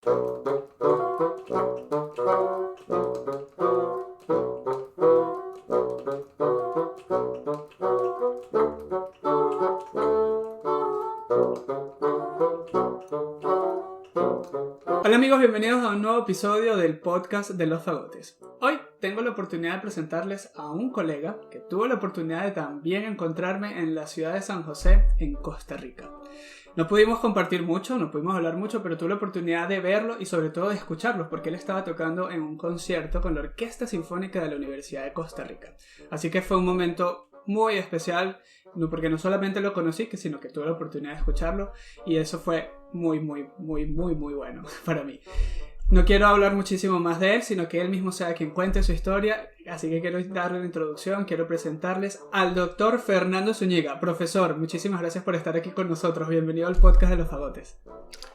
Hola amigos, bienvenidos a un nuevo episodio del podcast de Los Fagotes. Hoy tengo la oportunidad de presentarles a un colega que tuvo la oportunidad de también encontrarme en la ciudad de San José, en Costa Rica. No pudimos compartir mucho, no pudimos hablar mucho, pero tuve la oportunidad de verlo y sobre todo de escucharlo, porque él estaba tocando en un concierto con la Orquesta Sinfónica de la Universidad de Costa Rica. Así que fue un momento muy especial, porque no solamente lo conocí, sino que tuve la oportunidad de escucharlo y eso fue muy bueno para mí. No quiero hablar muchísimo más de él, sino que él mismo sea quien cuente su historia, así que quiero darle la introducción, quiero presentarles al doctor Fernando Zúñiga. Profesor, muchísimas gracias por estar aquí con nosotros, bienvenido al podcast de Los Fagotes.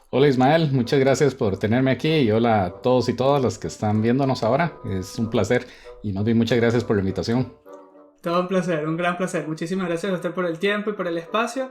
Hola Ismael, muchas gracias por tenerme aquí y hola a todos y todas los que están viéndonos ahora. Es un placer y más bien muchas gracias por la invitación. Todo un placer, un gran placer. Muchísimas gracias a usted por el tiempo y por el espacio.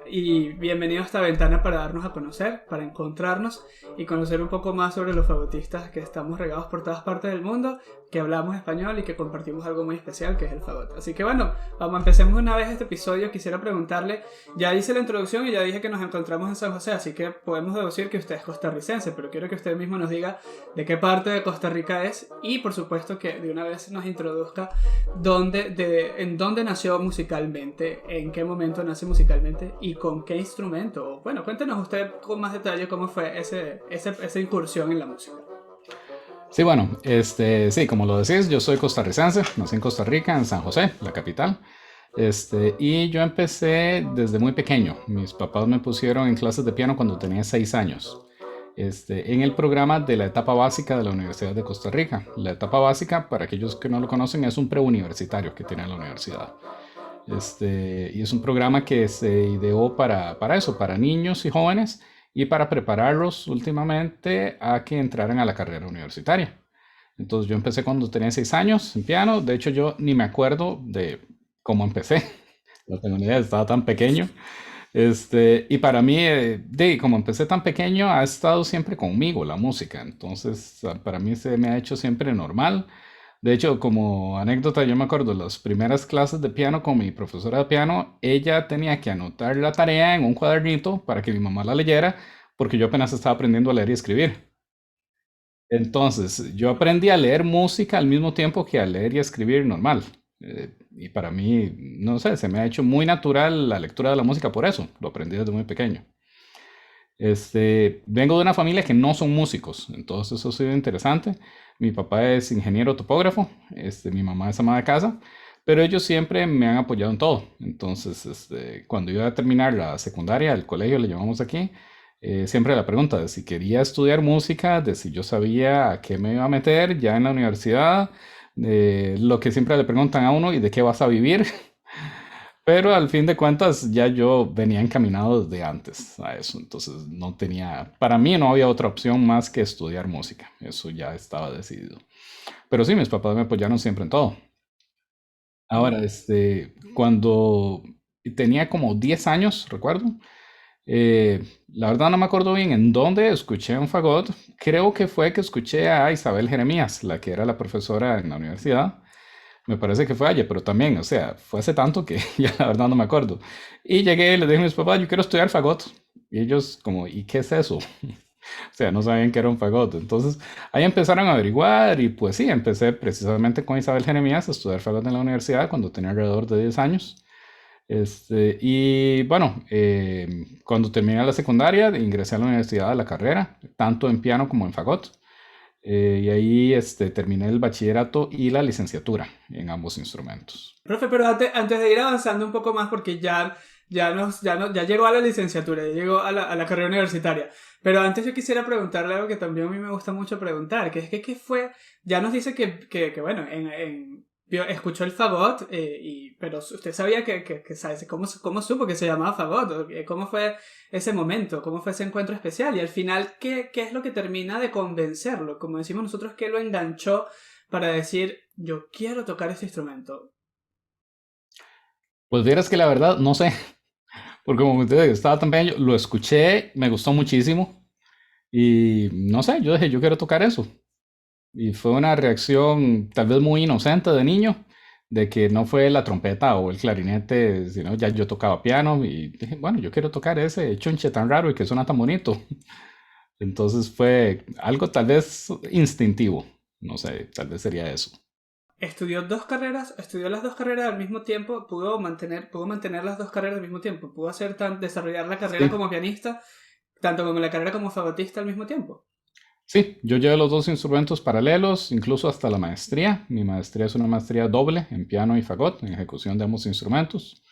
Y bienvenido a esta ventana para darnos a conocer, para encontrarnos y conocer un poco más sobre los fagotistas que estamos regados por todas partes del mundo, que hablamos español y que compartimos algo muy especial que es el fagot. Así que bueno, empecemos una vez este episodio. Quisiera preguntarle, ya hice la introducción y ya dije que nos encontramos en San José, así que podemos deducir que usted es costarricense, pero quiero que usted mismo nos diga de qué parte de Costa Rica es y por supuesto que de una vez nos introduzca en dónde nació musicalmente, en qué momento nace musicalmente y con qué instrumento. Bueno, cuéntenos usted con más detalle cómo fue esa incursión en la música. Sí, bueno, sí, como lo decís, yo soy costarricense, nací en Costa Rica, en San José, la capital. Y yo empecé desde muy pequeño. Mis papás me pusieron en clases de piano cuando tenía 6 años. En el programa de la etapa básica de la Universidad de Costa Rica. La etapa básica, para aquellos que no lo conocen, es un preuniversitario que tiene la universidad. Y es un programa que se ideó para eso, para niños y jóvenes y para prepararlos últimamente a que entraran a la carrera universitaria. Entonces yo empecé cuando tenía 6 años en piano. De hecho, yo ni me acuerdo de cómo empecé. No tengo ni idea, estaba tan pequeño. Y para mí, como empecé tan pequeño, ha estado siempre conmigo la música. Entonces, para mí se me ha hecho siempre normal. De hecho, como anécdota, yo me acuerdo las primeras clases de piano con mi profesora de piano, ella tenía que anotar la tarea en un cuadernito para que mi mamá la leyera, porque yo apenas estaba aprendiendo a leer y escribir. Entonces, yo aprendí a leer música al mismo tiempo que a leer y escribir normal. Y para mí, no sé, se me ha hecho muy natural la lectura de la música por eso. Lo aprendí desde muy pequeño. Vengo de una familia que no son músicos, entonces eso ha sido interesante. Mi papá es ingeniero topógrafo, mi mamá es ama de casa, pero ellos siempre me han apoyado en todo. Entonces, cuando iba a terminar la secundaria, el colegio le llamamos aquí, siempre la pregunta de si quería estudiar música, de si yo sabía a qué me iba a meter ya en la universidad, lo que siempre le preguntan a uno y de qué vas a vivir. Pero al fin de cuentas ya yo venía encaminado desde antes a eso, entonces no tenía, para mí no había otra opción más que estudiar música, eso ya estaba decidido. Pero sí, mis papás me apoyaron siempre en todo. Ahora, cuando tenía como 10 años, recuerdo, la verdad no me acuerdo bien en dónde escuché un fagot, creo que fue que escuché a Isabel Jeremías, la que era la profesora en la universidad. Me parece que fue ayer, pero también, o sea, fue hace tanto que ya la verdad no me acuerdo. Y llegué y les dije a mis papás, yo quiero estudiar fagot. Y ellos como, ¿y qué es eso? O sea, no sabían que era un fagot. Entonces, ahí empezaron a averiguar y pues sí, empecé precisamente con Isabel Jeremías a estudiar fagot en la universidad cuando tenía alrededor de 10 años. Y bueno, cuando terminé la secundaria, ingresé a la universidad a la carrera, tanto en piano como en fagot. Y ahí terminé el bachillerato y la licenciatura en ambos instrumentos. Profe, pero antes de ir avanzando un poco más, porque ya llegó a la licenciatura, ya llegó a la carrera universitaria. Pero antes yo quisiera preguntarle algo que también a mí me gusta mucho preguntar, que es que ¿qué fue? Ya nos dice que bueno, escuchó el fagot, pero usted sabía que ¿sabe? ¿Cómo supo que se llamaba fagot? ¿Cómo fue ese momento? ¿Cómo fue ese encuentro especial? Y al final, ¿qué es lo que termina de convencerlo? Como decimos nosotros, ¿qué lo enganchó para decir, yo quiero tocar ese instrumento? Pues vieras que la verdad, no sé, porque como te digo, estaba tan pequeño, lo escuché, me gustó muchísimo. Y no sé, yo dije, yo quiero tocar eso. Y fue una reacción tal vez muy inocente de niño, de que no fue la trompeta o el clarinete, sino ya yo tocaba piano y dije, bueno, yo quiero tocar ese chunche tan raro y que suena tan bonito. Entonces fue algo tal vez instintivo, no sé, tal vez sería eso. Estudió las dos carreras al mismo tiempo, pudo mantener las dos carreras al mismo tiempo, pudo desarrollar la carrera Sí, como pianista, tanto como la carrera como fagotista al mismo tiempo. sí, yo llevo los dos instrumentos paralelos, incluso hasta la maestría. Mi maestría es una maestría doble en piano y fagot, en ejecución de ambos instrumentos.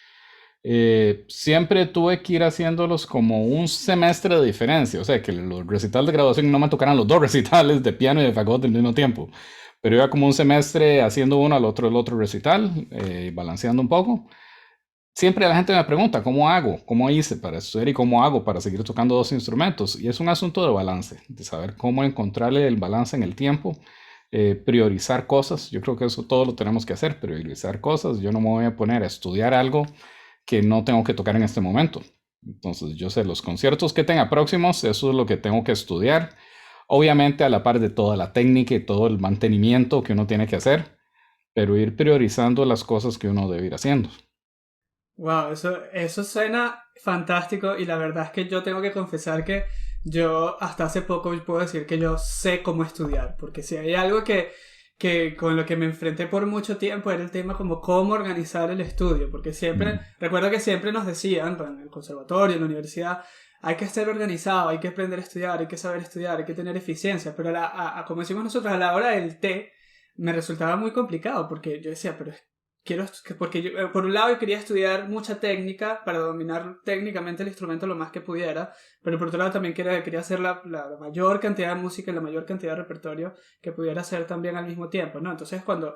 Siempre tuve que ir haciéndolos como un semestre de diferencia, o sea, que los recitales de graduación no me tocaran los dos recitales de piano y de fagot al mismo tiempo, pero iba como un semestre haciendo uno al otro el otro recital, balanceando un poco. Siempre la gente me pregunta, ¿cómo hago? ¿Cómo hice para estudiar y cómo hago para seguir tocando dos instrumentos? Y es un asunto de balance, de saber cómo encontrarle el balance en el tiempo, priorizar cosas. Yo creo que eso todo lo tenemos que hacer, priorizar cosas. Yo no me voy a poner a estudiar algo que no tengo que tocar en este momento. Entonces, yo sé los conciertos que tenga próximos, eso es lo que tengo que estudiar. Obviamente a la par de toda la técnica y todo el mantenimiento que uno tiene que hacer, pero ir priorizando las cosas que uno debe ir haciendo. Wow, eso suena fantástico y la verdad es que yo tengo que confesar que yo hasta hace poco puedo decir que yo sé cómo estudiar, porque si hay algo que con lo que me enfrenté por mucho tiempo era el tema como cómo organizar el estudio, porque siempre, Mm. recuerdo que siempre nos decían en el conservatorio, en la universidad, hay que ser organizado, hay que aprender a estudiar, hay que saber estudiar, hay que tener eficiencia, pero como decimos nosotros, a la hora del té me resultaba muy complicado, porque yo decía, pero porque yo, por un lado yo quería estudiar mucha técnica para dominar técnicamente el instrumento lo más que pudiera, pero por otro lado también quería hacer la mayor cantidad de música y la mayor cantidad de repertorio que pudiera hacer también al mismo tiempo, ¿no? Entonces cuando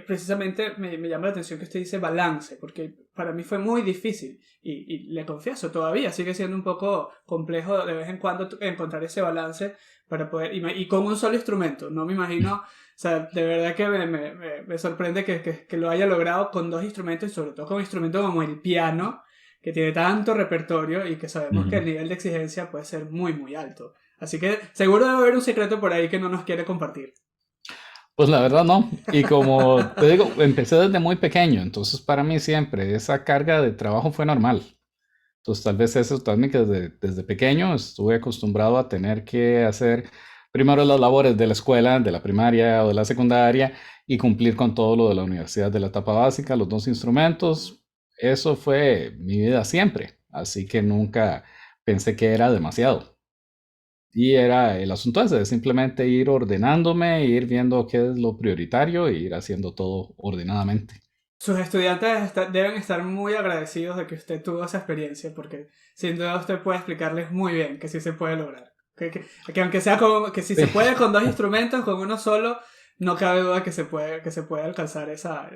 precisamente me llama la atención que usted dice balance, porque para mí fue muy difícil y le confieso, todavía sigue siendo un poco complejo de vez en cuando encontrar ese balance para poder, y con un solo instrumento, no me imagino. O sea, de verdad que me sorprende que lo haya logrado con dos instrumentos y sobre todo con un instrumento como el piano, que tiene tanto repertorio y que sabemos que Ujú. el nivel de exigencia puede ser muy, muy alto. Así que seguro debe haber un secreto por ahí que no nos quiere compartir. Pues la verdad no. Y como te digo, empecé desde muy pequeño, entonces para mí siempre esa carga de trabajo fue normal. Entonces tal vez eso también que desde pequeño estuve acostumbrado a tener que hacer primero las labores de la escuela, de la primaria o de la secundaria y cumplir con todo lo de la universidad de la etapa básica, los dos instrumentos. Eso fue mi vida siempre, así que nunca pensé que era demasiado. Y era el asunto ese, de simplemente ir ordenándome, ir viendo qué es lo prioritario e ir haciendo todo ordenadamente. Sus estudiantes deben estar muy agradecidos de que usted tuvo esa experiencia, porque sin duda usted puede explicarles muy bien que sí se puede lograr. Que aunque sea que si se Sí. puede con dos instrumentos, con uno solo, no cabe duda que se puede alcanzar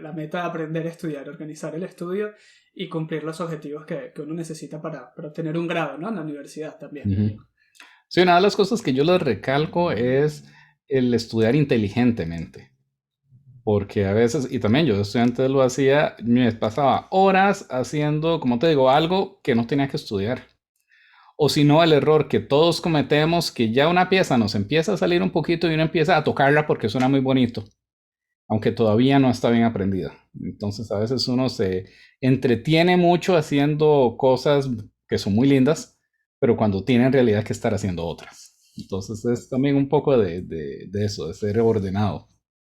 la meta de aprender a estudiar, organizar el estudio y cumplir los objetivos que uno necesita para obtener un grado, ¿no? En la universidad también. Ujú. Sí, una de las cosas que yo les recalco es el estudiar inteligentemente, porque a veces, y también yo de estudiante lo hacía, me pasaba horas haciendo, como te digo, algo que no tenía que estudiar. O si no, el error que todos cometemos, que ya una pieza nos empieza a salir un poquito y uno empieza a tocarla porque suena muy bonito, aunque todavía no está bien aprendida. Entonces a veces uno se entretiene mucho haciendo cosas que son muy lindas, pero cuando tiene en realidad que estar haciendo otras. Entonces es también un poco de eso, de ser ordenado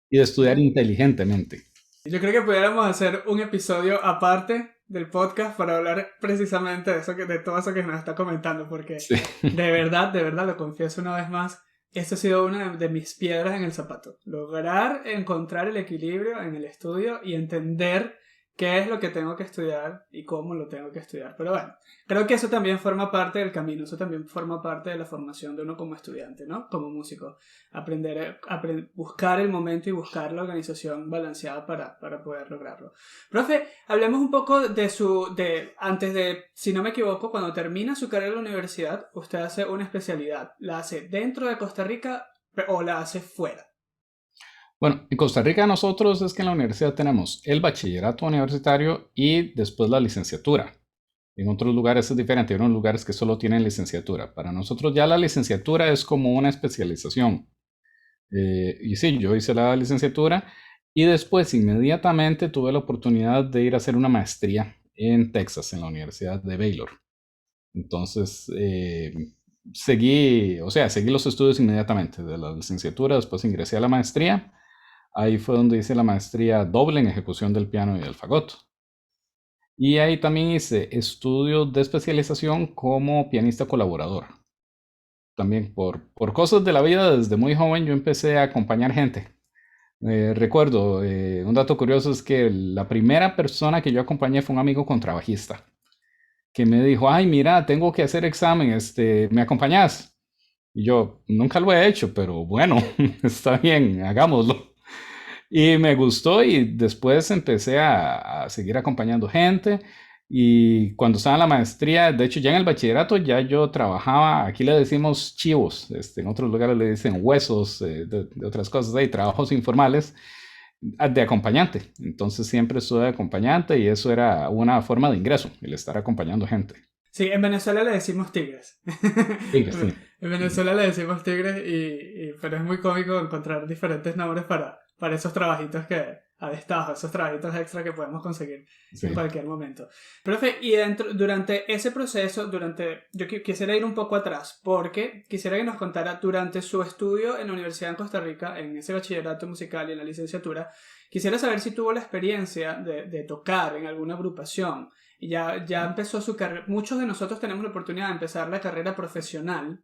y de estudiar inteligentemente. Yo creo que pudiéramos hacer un episodio aparte del podcast para hablar precisamente de eso de todo eso que nos está comentando, porque Sí. de verdad, lo confieso una vez más, esto ha sido una de mis piedras en el zapato. Lograr encontrar el equilibrio en el estudio y entender qué es lo que tengo que estudiar y cómo lo tengo que estudiar. Pero bueno, creo que eso también forma parte del camino, eso también forma parte de la formación de uno como estudiante, ¿no? Como músico buscar el momento y buscar la organización balanceada para poder lograrlo. Profe, hablemos un poco antes de, si no me equivoco, cuando termina su carrera en la universidad, usted hace una especialidad. ¿La hace dentro de Costa Rica o la hace fuera? Bueno, en Costa Rica nosotros es que en la universidad tenemos el bachillerato universitario y después la licenciatura. En otros lugares es diferente, hay unos lugares que solo tienen licenciatura. Para nosotros ya la licenciatura es como una especialización. Y sí, yo hice la licenciatura y después inmediatamente tuve la oportunidad de ir a hacer una maestría en Texas, en la Universidad de Baylor. Entonces, seguí los estudios inmediatamente de la licenciatura, después ingresé a la maestría. Ahí fue donde hice la maestría doble en ejecución del piano y del fagot. Y ahí también hice estudios de especialización como pianista colaborador. También por cosas de la vida, desde muy joven yo empecé a acompañar gente. Recuerdo, un dato curioso es que la primera persona que yo acompañé fue un amigo contrabajista que me dijo, ay, mira, tengo que hacer examen, ¿me acompañas? Y yo, nunca lo he hecho, pero bueno, está bien, hagámoslo. Y me gustó y después empecé a seguir acompañando gente. Y cuando estaba en la maestría, de hecho ya en el bachillerato ya yo trabajaba, aquí le decimos chivos, en otros lugares le dicen huesos, de otras cosas, hay trabajos informales de acompañante. Entonces siempre estuve de acompañante y eso era una forma de ingreso, el estar acompañando gente. Sí, en Venezuela le decimos tigres. Sí, sí. En Venezuela le decimos tigres, pero es muy cómico encontrar diferentes nombres para esos trabajitos que a destajo, esos trabajitos extra que podemos conseguir en Sí. cualquier momento. Profe, y durante ese proceso, yo quisiera ir un poco atrás, porque quisiera que nos contara durante su estudio en la Universidad en Costa Rica, en ese bachillerato musical y en la licenciatura, quisiera saber si tuvo la experiencia de tocar en alguna agrupación. Ya empezó su carrera. Muchos de nosotros tenemos la oportunidad de empezar la carrera profesional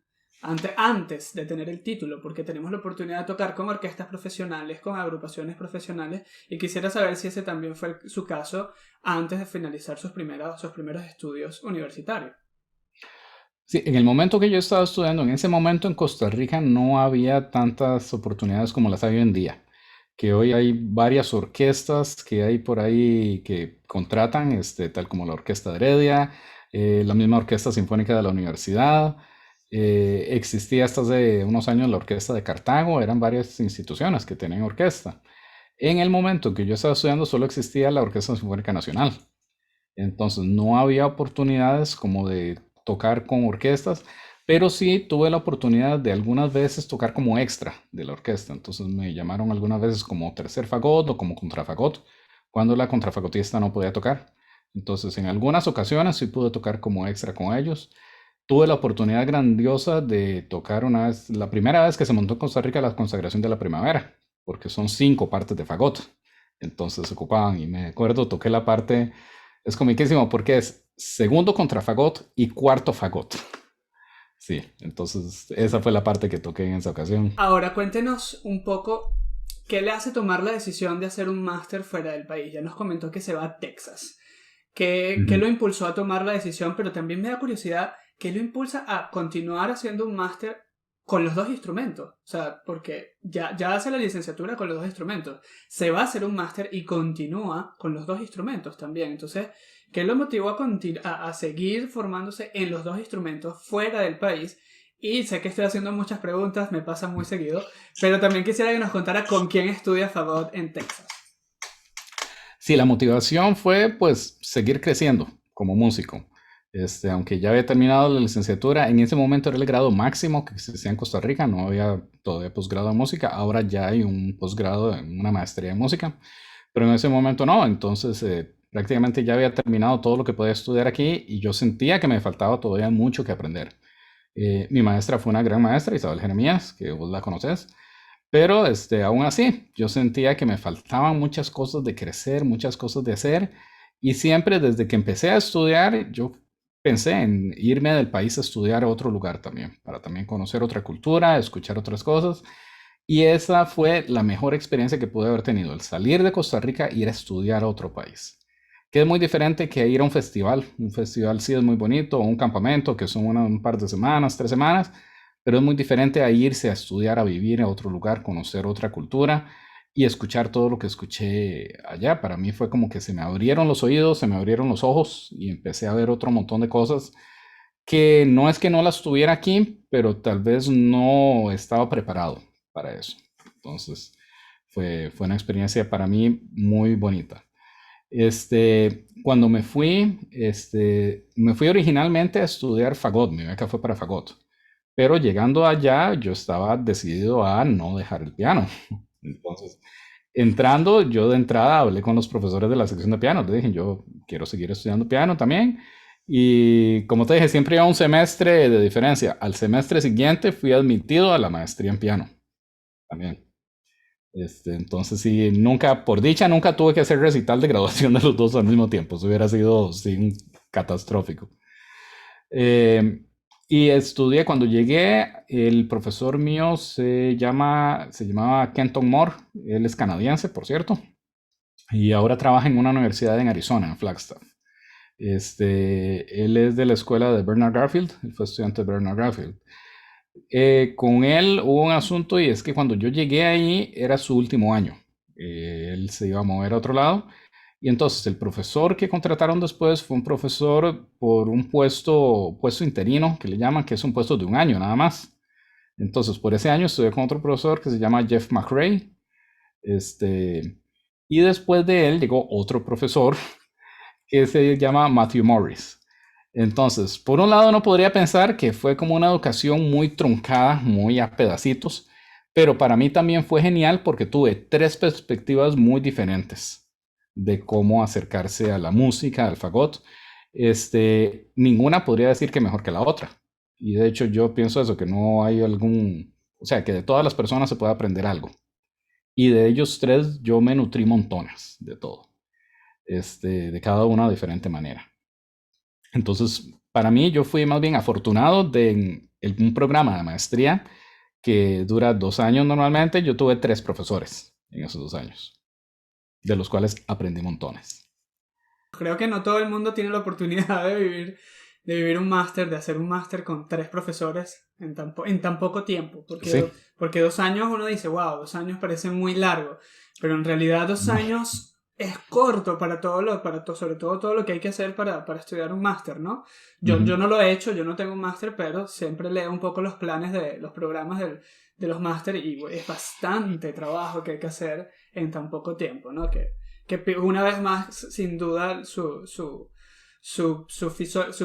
antes de tener el título, porque tenemos la oportunidad de tocar con orquestas profesionales, con agrupaciones profesionales, y quisiera saber si ese también fue su caso antes de finalizar sus primeros estudios universitarios. Sí, en el momento que yo estaba estudiando, en ese momento en Costa Rica no había tantas oportunidades como las hay hoy en día. Que hoy hay varias orquestas que hay por ahí que contratan, tal como la Orquesta de Heredia, la misma Orquesta Sinfónica de la Universidad. Existía hasta hace unos años la Orquesta de Cartago, eran varias instituciones que tenían orquesta. En el momento que yo estaba estudiando solo existía la Orquesta Sinfónica Nacional. Entonces no había oportunidades como de tocar con orquestas, pero sí tuve la oportunidad de algunas veces tocar como extra de la orquesta. Entonces me llamaron algunas veces como tercer fagot o como contrafagot, cuando la contrafagotista no podía tocar. Entonces en algunas ocasiones sí pude tocar como extra con ellos. Tuve la oportunidad grandiosa de tocar una vez, la primera vez que se montó en Costa Rica la consagración de la primavera, porque son 5 partes de fagot. Entonces se ocupaban y me acuerdo, toqué la parte, es comiquísimo porque es segundo contrafagot y cuarto fagot. Sí, entonces esa fue la parte que toqué en esa ocasión. Ahora cuéntenos un poco qué le hace tomar la decisión de hacer un máster fuera del país. Ya nos comentó que se va a Texas. ¿Qué Ujú. lo impulsó a tomar la decisión? Pero también me da curiosidad, ¿qué lo impulsa a continuar haciendo un máster con los dos instrumentos? O sea, porque ya hace la licenciatura con los dos instrumentos. Se va a hacer un máster y continúa con los dos instrumentos también. Entonces, ¿qué lo motivó a seguir formándose en los dos instrumentos fuera del país? Y sé que estoy haciendo muchas preguntas, me pasa muy seguido, pero también quisiera que nos contara con quién estudia fagot en Texas. Sí, la motivación fue pues seguir creciendo como músico. Aunque ya había terminado la licenciatura, en ese momento era el grado máximo que existía en Costa Rica, no había todavía posgrado en música, ahora ya hay un posgrado en una maestría en música, pero en ese momento no, entonces prácticamente ya había terminado todo lo que podía estudiar aquí y yo sentía que me faltaba todavía mucho que aprender. Mi maestra fue una gran maestra, Isabel Jeremías, que vos la conoces. Pero aún así, yo sentía que me faltaban muchas cosas de crecer, muchas cosas de hacer. Y siempre desde que empecé a estudiar, yo pensé en irme del país a estudiar a otro lugar también, para también conocer otra cultura, escuchar otras cosas. Y esa fue la mejor experiencia que pude haber tenido, el salir de Costa Rica e ir a estudiar a otro país. Que es muy diferente que ir a un festival. Un festival sí es muy bonito, o un campamento que son un par de semanas, 3 semanas, pero es muy diferente a irse a estudiar, a vivir a otro lugar, conocer otra cultura y escuchar todo lo que escuché allá. Para mí fue como que se me abrieron los oídos, se me abrieron los ojos y empecé a ver otro montón de cosas que no es que no las tuviera aquí, pero tal vez no estaba preparado para eso. Entonces fue una experiencia para mí muy bonita. Cuando me fui originalmente a estudiar fagot, mi beca fue para fagot, pero llegando allá yo estaba decidido a no dejar el piano. Entonces, entrando, yo de entrada hablé con los profesores de la sección de piano, les dije, yo quiero seguir estudiando piano también. Y como te dije, siempre iba un semestre de diferencia. Al semestre siguiente fui admitido a la maestría en piano también. Entonces, sí, nunca, por dicha, nunca tuve que hacer recital de graduación de los dos al mismo tiempo. Eso hubiera sido, sí, catastrófico. Eh, y estudié, cuando llegué, el profesor mío se llamaba Kenton Moore. Él es canadiense, por cierto, y ahora trabaja en una universidad en Arizona, en Flagstaff. Él es de la escuela de Bernard Garfield, él fue estudiante de Bernard Garfield. Con él hubo un asunto, y es que cuando yo llegué ahí era su último año. Él se iba a mover a otro lado, y entonces el profesor que contrataron después fue un profesor por un puesto interino, que le llaman, que es un puesto de un año nada más. Entonces por ese año estudié con otro profesor que se llama Jeff McRae. Y después de él llegó otro profesor que se llama Matthew Morris. Entonces, por un lado, no podría pensar que fue como una educación muy truncada, muy a pedacitos, pero para mí también fue genial porque tuve tres perspectivas muy diferentes de cómo acercarse a la música, al fagot. Ninguna podría decir que mejor que la otra. Y de hecho yo pienso eso, que no hay o sea, que de todas las personas se puede aprender algo. Y de ellos tres yo me nutrí montones de todo, de cada una de diferente manera. Entonces, para mí, yo fui más bien afortunado de un programa de maestría que dura 2 años normalmente. Yo tuve 3 profesores en esos 2 años, de los cuales aprendí montones. Creo que no todo el mundo tiene la oportunidad de vivir un máster, de hacer un máster con 3 profesores en tan poco tiempo. Sí, Porque 2 años uno dice, wow, 2 años parece muy largo. Pero en realidad dos no. años es corto para sobre todo todo lo que hay que hacer para estudiar un máster, ¿no? Yo Ujú. no lo he hecho, yo no tengo un máster, pero siempre leo un poco los planes de los programas de los máster y es bastante trabajo que hay que hacer en tan poco tiempo, ¿no? Que una vez más, sin duda, su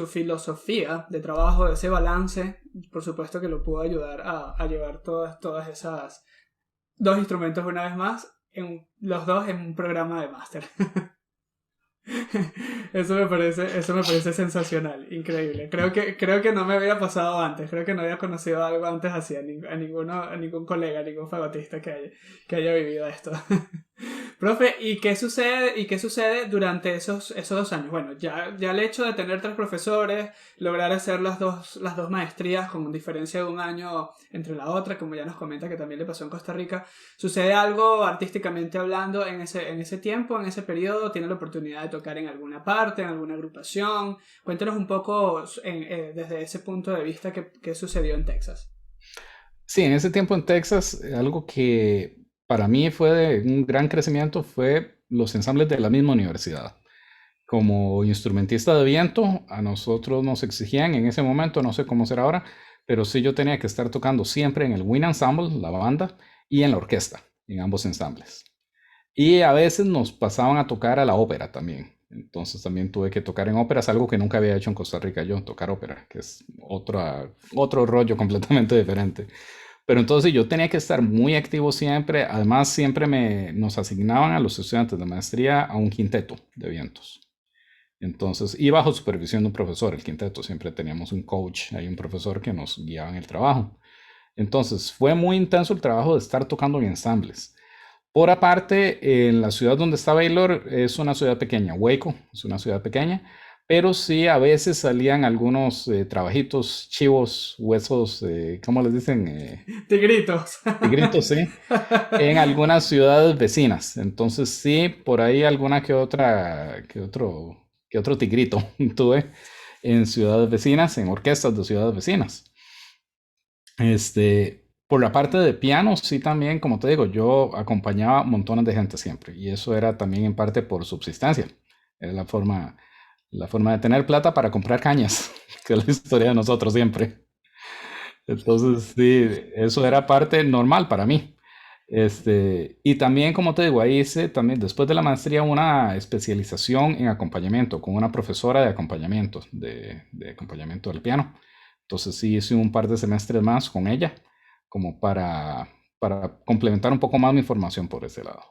filosofía de trabajo, ese balance, por supuesto que lo pudo ayudar a llevar todas esas dos instrumentos una vez más, los dos en un programa de máster. Eso me parece sensacional, increíble. Creo que no me había pasado antes, creo que no había conocido algo antes así a ningún colega, a ningún fagotista que haya vivido esto. Profe, ¿y qué sucede durante esos 2 años? Bueno, ya el hecho de tener 3 profesores, lograr hacer las dos maestrías con diferencia de un año entre la otra, como ya nos comenta que también le pasó en Costa Rica, ¿sucede algo artísticamente hablando en ese tiempo, en ese periodo? ¿Tiene la oportunidad de tocar en alguna parte, en alguna agrupación? Cuéntenos un poco desde ese punto de vista qué sucedió en Texas. Sí, en ese tiempo en Texas, algo que para mí fue de un gran crecimiento fue los ensambles de la misma universidad. Como instrumentista de viento, a nosotros nos exigían en ese momento, no sé cómo será ahora, pero sí yo tenía que estar tocando siempre en el Wind Ensemble, la banda, y en la orquesta, en ambos ensambles. Y a veces nos pasaban a tocar a la ópera también. Entonces también tuve que tocar en óperas, algo que nunca había hecho en Costa Rica yo, tocar ópera, que es otro rollo completamente diferente. Pero entonces yo tenía que estar muy activo siempre. Además, siempre nos asignaban a los estudiantes de maestría a un quinteto de vientos. Entonces, y bajo supervisión de un profesor, el quinteto, siempre teníamos un coach, hay un profesor que nos guiaba en el trabajo. Entonces, fue muy intenso el trabajo de estar tocando en ensambles. Por aparte, en la ciudad donde está Baylor es una ciudad pequeña, Waco es una ciudad pequeña, pero sí a veces salían algunos trabajitos, chivos, huesos, ¿cómo les dicen? Tigritos. Tigritos, sí, en algunas ciudades vecinas. Entonces sí, por ahí alguna que otro tigrito tuve en ciudades vecinas, en orquestas de ciudades vecinas. Por la parte de piano, sí también, como te digo, yo acompañaba montones de gente siempre y eso era también en parte por subsistencia. Era la forma de tener plata para comprar cañas, que es la historia de nosotros siempre. Entonces, sí, eso era parte normal para mí. Y también, como te digo, ahí hice también después de la maestría una especialización en acompañamiento con una profesora de acompañamiento del piano. Entonces sí hice un par de semestres más con ella, como para complementar un poco más mi formación por ese lado.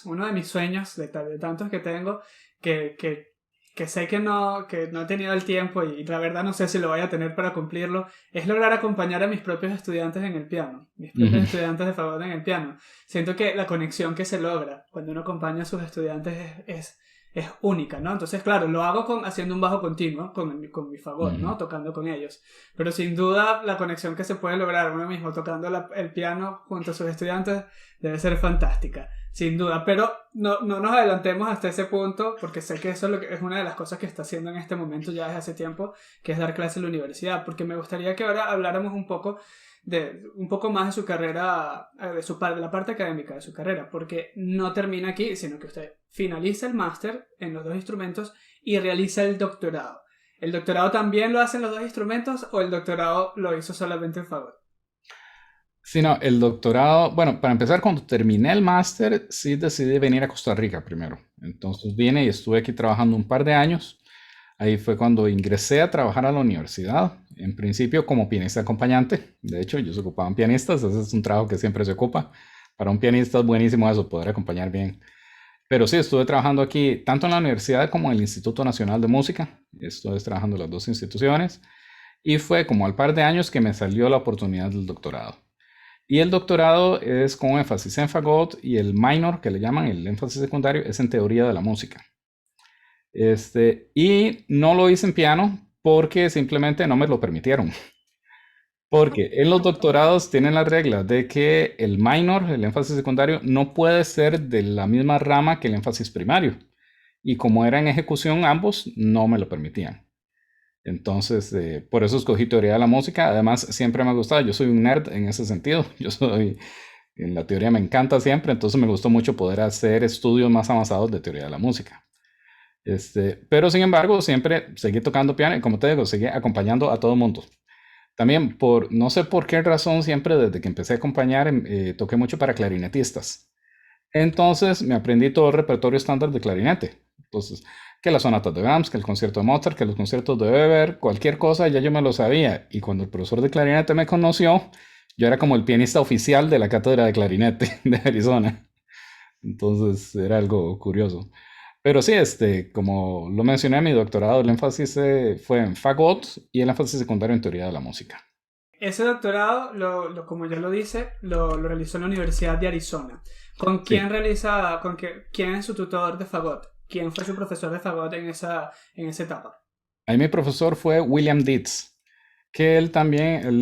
Uno de mis sueños, de tantos que tengo, que, que, que sé que no he tenido el tiempo y la verdad no sé si lo voy a tener para cumplirlo, es lograr acompañar a mis propios estudiantes en el piano, mis propios Ujú. estudiantes de fagot en el piano. Siento que la conexión que se logra cuando uno acompaña a sus estudiantes es única, ¿no? Entonces, claro, lo hago haciendo un bajo continuo con mi fagot, Ujú. ¿no? Tocando con ellos. Pero sin duda la conexión que se puede lograr uno mismo tocando el piano junto a sus estudiantes debe ser fantástica. Sin duda, pero no nos adelantemos hasta ese punto, porque sé que eso es, es una de las cosas que está haciendo en este momento ya desde hace tiempo, que es dar clases en la universidad, porque me gustaría que ahora habláramos un poco más de su carrera, de la parte académica de su carrera, porque no termina aquí, sino que usted finaliza el máster en los dos instrumentos y realiza el doctorado. ¿El doctorado también lo hacen los dos instrumentos o el doctorado lo hizo solamente en fagot? Sí, no, el doctorado, bueno, para empezar, cuando terminé el máster, sí decidí venir a Costa Rica primero. Entonces vine y estuve aquí trabajando un par de años. Ahí fue cuando ingresé a trabajar a la universidad, en principio como pianista acompañante. De hecho, ellos ocupaban pianistas, ese es un trabajo que siempre se ocupa. Para un pianista es buenísimo eso, poder acompañar bien. Pero sí, estuve trabajando aquí tanto en la universidad como en el Instituto Nacional de Música. Estuve trabajando en las dos instituciones y fue como al par de años que me salió la oportunidad del doctorado. Y el doctorado es con énfasis en fagot y el minor, que le llaman el énfasis secundario, es en teoría de la música. Y no lo hice en piano porque simplemente no me lo permitieron. Porque en los doctorados tienen la regla de que el minor, el énfasis secundario, no puede ser de la misma rama que el énfasis primario. Y como era en ejecución ambos, no me lo permitían. Entonces, por eso escogí teoría de la música. Además, siempre me ha gustado. Yo soy un nerd en ese sentido. En la teoría me encanta siempre. Entonces me gustó mucho poder hacer estudios más avanzados de teoría de la música. Pero sin embargo, siempre seguí tocando piano y como te digo, seguí acompañando a todo el mundo. También no sé por qué razón, siempre desde que empecé a acompañar, toqué mucho para clarinetistas. Entonces me aprendí todo el repertorio estándar de clarinete. Entonces, que las sonatas de Brahms, que el concierto de Mozart, que los conciertos de Weber, cualquier cosa, ya yo me lo sabía. Y cuando el profesor de clarinete me conoció, yo era como el pianista oficial de la cátedra de clarinete de Arizona. Entonces era algo curioso. Pero sí, como lo mencioné en mi doctorado, el énfasis fue en fagot y el énfasis secundario en teoría de la música. Ese doctorado, como ya lo dice, lo realizó en la Universidad de Arizona. ¿Con quién Sí. quién es su tutor de fagot? ¿Quién fue su profesor de fagot en esa etapa? Ahí mi profesor fue William Dietz, que él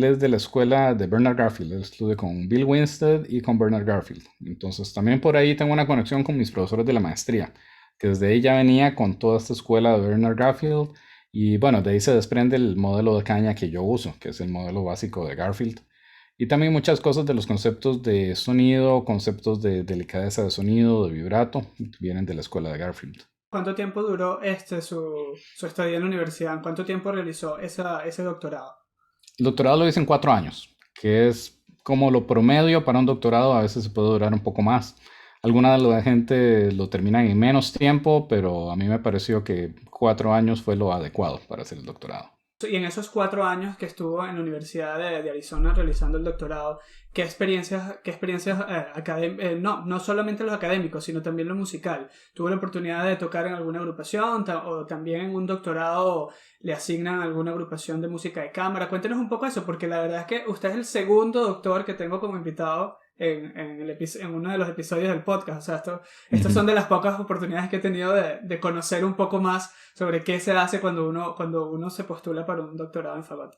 es de la escuela de Bernard Garfield. Él estudió con Bill Winstead y con Bernard Garfield. Entonces también por ahí tengo una conexión con mis profesores de la maestría, que desde ahí ya venía con toda esta escuela de Bernard Garfield. Y bueno, de ahí se desprende el modelo de caña que yo uso, que es el modelo básico de Garfield. Y también muchas cosas de los conceptos de sonido, conceptos de delicadeza de sonido, de vibrato, vienen de la escuela de Garfield. ¿Cuánto tiempo duró su estadía en la universidad? ¿En cuánto tiempo realizó ese doctorado? El doctorado lo hice en 4 años, que es como lo promedio para un doctorado, a veces se puede durar un poco más. Alguna de la gente lo terminan en menos tiempo, pero a mí me pareció que 4 años fue lo adecuado para hacer el doctorado. Y en esos 4 años que estuvo en la Universidad de Arizona realizando el doctorado, qué experiencias no solamente los académicos, sino también lo musical? ¿Tuvo la oportunidad de tocar en alguna agrupación o también en un doctorado le asignan alguna agrupación de música de cámara? Cuéntenos un poco eso, porque la verdad es que usted es el segundo doctor que tengo como invitado en uno de los episodios del podcast. O sea, estas Ujú. son de las pocas oportunidades que he tenido de conocer un poco más sobre qué se hace cuando uno se postula para un doctorado en fagot.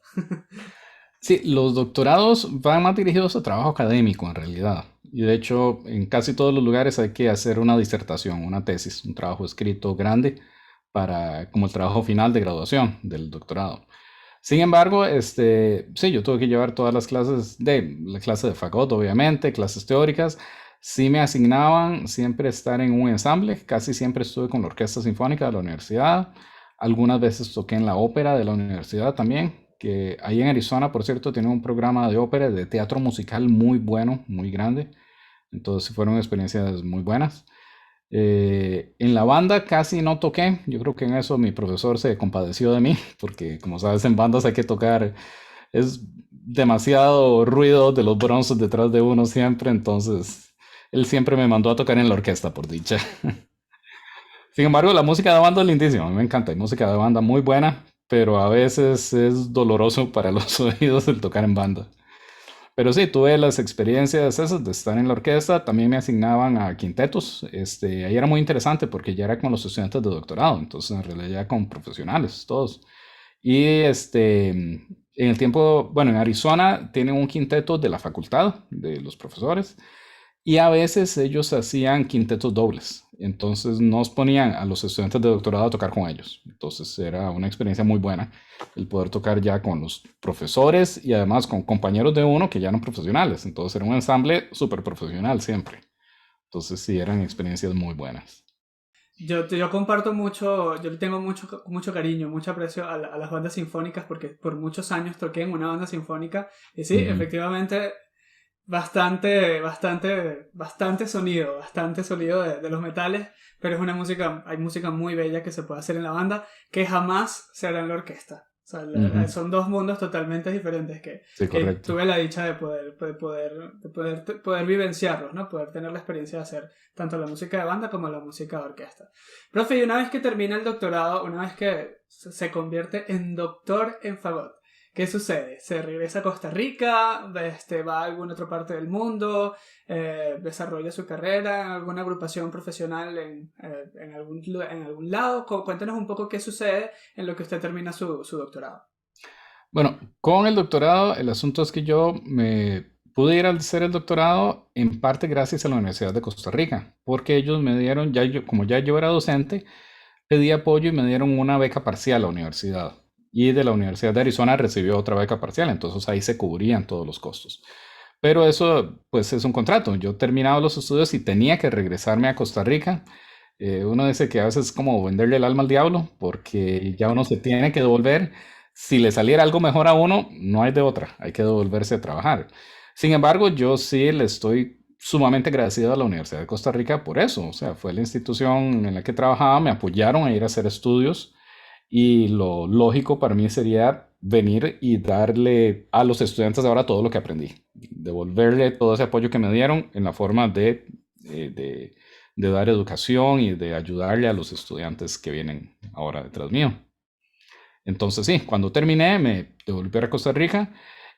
Sí, los doctorados van más dirigidos a trabajo académico en realidad. Y de hecho, en casi todos los lugares hay que hacer una disertación, una tesis, un trabajo escrito grande como el trabajo final de graduación del doctorado. Sin embargo, sí, yo tuve que llevar todas las clases la clase de fagot, obviamente, clases teóricas. Sí me asignaban siempre estar en un ensamble, casi siempre estuve con la Orquesta Sinfónica de la universidad. Algunas veces toqué en la ópera de la universidad también, que ahí en Arizona, por cierto, tiene un programa de ópera, de teatro musical muy bueno, muy grande. Entonces sí fueron experiencias muy buenas. En la banda casi no toqué. Yo creo que en eso mi profesor se compadeció de mí, porque como sabes, en bandas hay que tocar. Es demasiado ruido de los bronces detrás de uno siempre. Entonces, él siempre me mandó a tocar en la orquesta, por dicha. Sin embargo, la música de banda es lindísima. A mí me encanta. Hay música de banda muy buena, pero a veces es doloroso para los oídos el tocar en banda. Pero sí, tuve las experiencias esas de estar en la orquesta, también me asignaban a quintetos, ahí era muy interesante porque ya era con los estudiantes de doctorado, entonces en realidad ya con profesionales, todos. Y en el tiempo, bueno, en Arizona tienen un quinteto de la facultad, de los profesores, y a veces ellos hacían quintetos dobles. Entonces nos ponían a los estudiantes de doctorado a tocar con ellos. Entonces era una experiencia muy buena el poder tocar ya con los profesores y además con compañeros de uno que ya eran profesionales. Entonces era un ensamble súper profesional siempre. Entonces sí, eran experiencias muy buenas. Yo comparto mucho, yo le tengo mucho cariño, mucho aprecio a las bandas sinfónicas porque por muchos años toqué en una banda sinfónica y sí, Ujú. efectivamente bastante sonido de los metales, pero es una música, hay música muy bella que se puede hacer en la banda que jamás se hará en la orquesta. O sea, Ujú. son dos mundos totalmente diferentes Sí, que correcto. tuve la dicha de poder vivenciarlos, ¿no? Poder tener la experiencia de hacer tanto la música de banda como la música de orquesta. Profe, y una vez que termina el doctorado, una vez que se convierte en doctor en fagot, ¿qué sucede? ¿Se regresa a Costa Rica? ¿Va a alguna otra parte del mundo? ¿Desarrolla su carrera en alguna agrupación profesional en algún lado? Cuéntenos un poco qué sucede en lo que usted termina su doctorado. Bueno, con el doctorado, el asunto es que yo me pude ir a hacer el doctorado en parte gracias a la Universidad de Costa Rica, porque ellos me dieron, como ya yo era docente, pedí apoyo y me dieron una beca parcial a la universidad. Y de la Universidad de Arizona recibió otra beca parcial, entonces ahí se cubrían todos los costos. Pero eso, pues, es un contrato. Yo terminaba los estudios y tenía que regresarme a Costa Rica. Uno dice que a veces es como venderle el alma al diablo, porque ya uno se tiene que devolver. Si le saliera algo mejor a uno, no hay de otra, hay que devolverse a trabajar. Sin embargo, yo sí le estoy sumamente agradecido a la Universidad de Costa Rica por eso. O sea, fue la institución en la que trabajaba, me apoyaron a ir a hacer estudios y lo lógico para mí sería venir y darle a los estudiantes ahora todo lo que aprendí, devolverle todo ese apoyo que me dieron en la forma eh, de, de dar educación y de ayudarle a los estudiantes que vienen ahora detrás mío. Entonces sí, cuando terminé me devolví a Costa Rica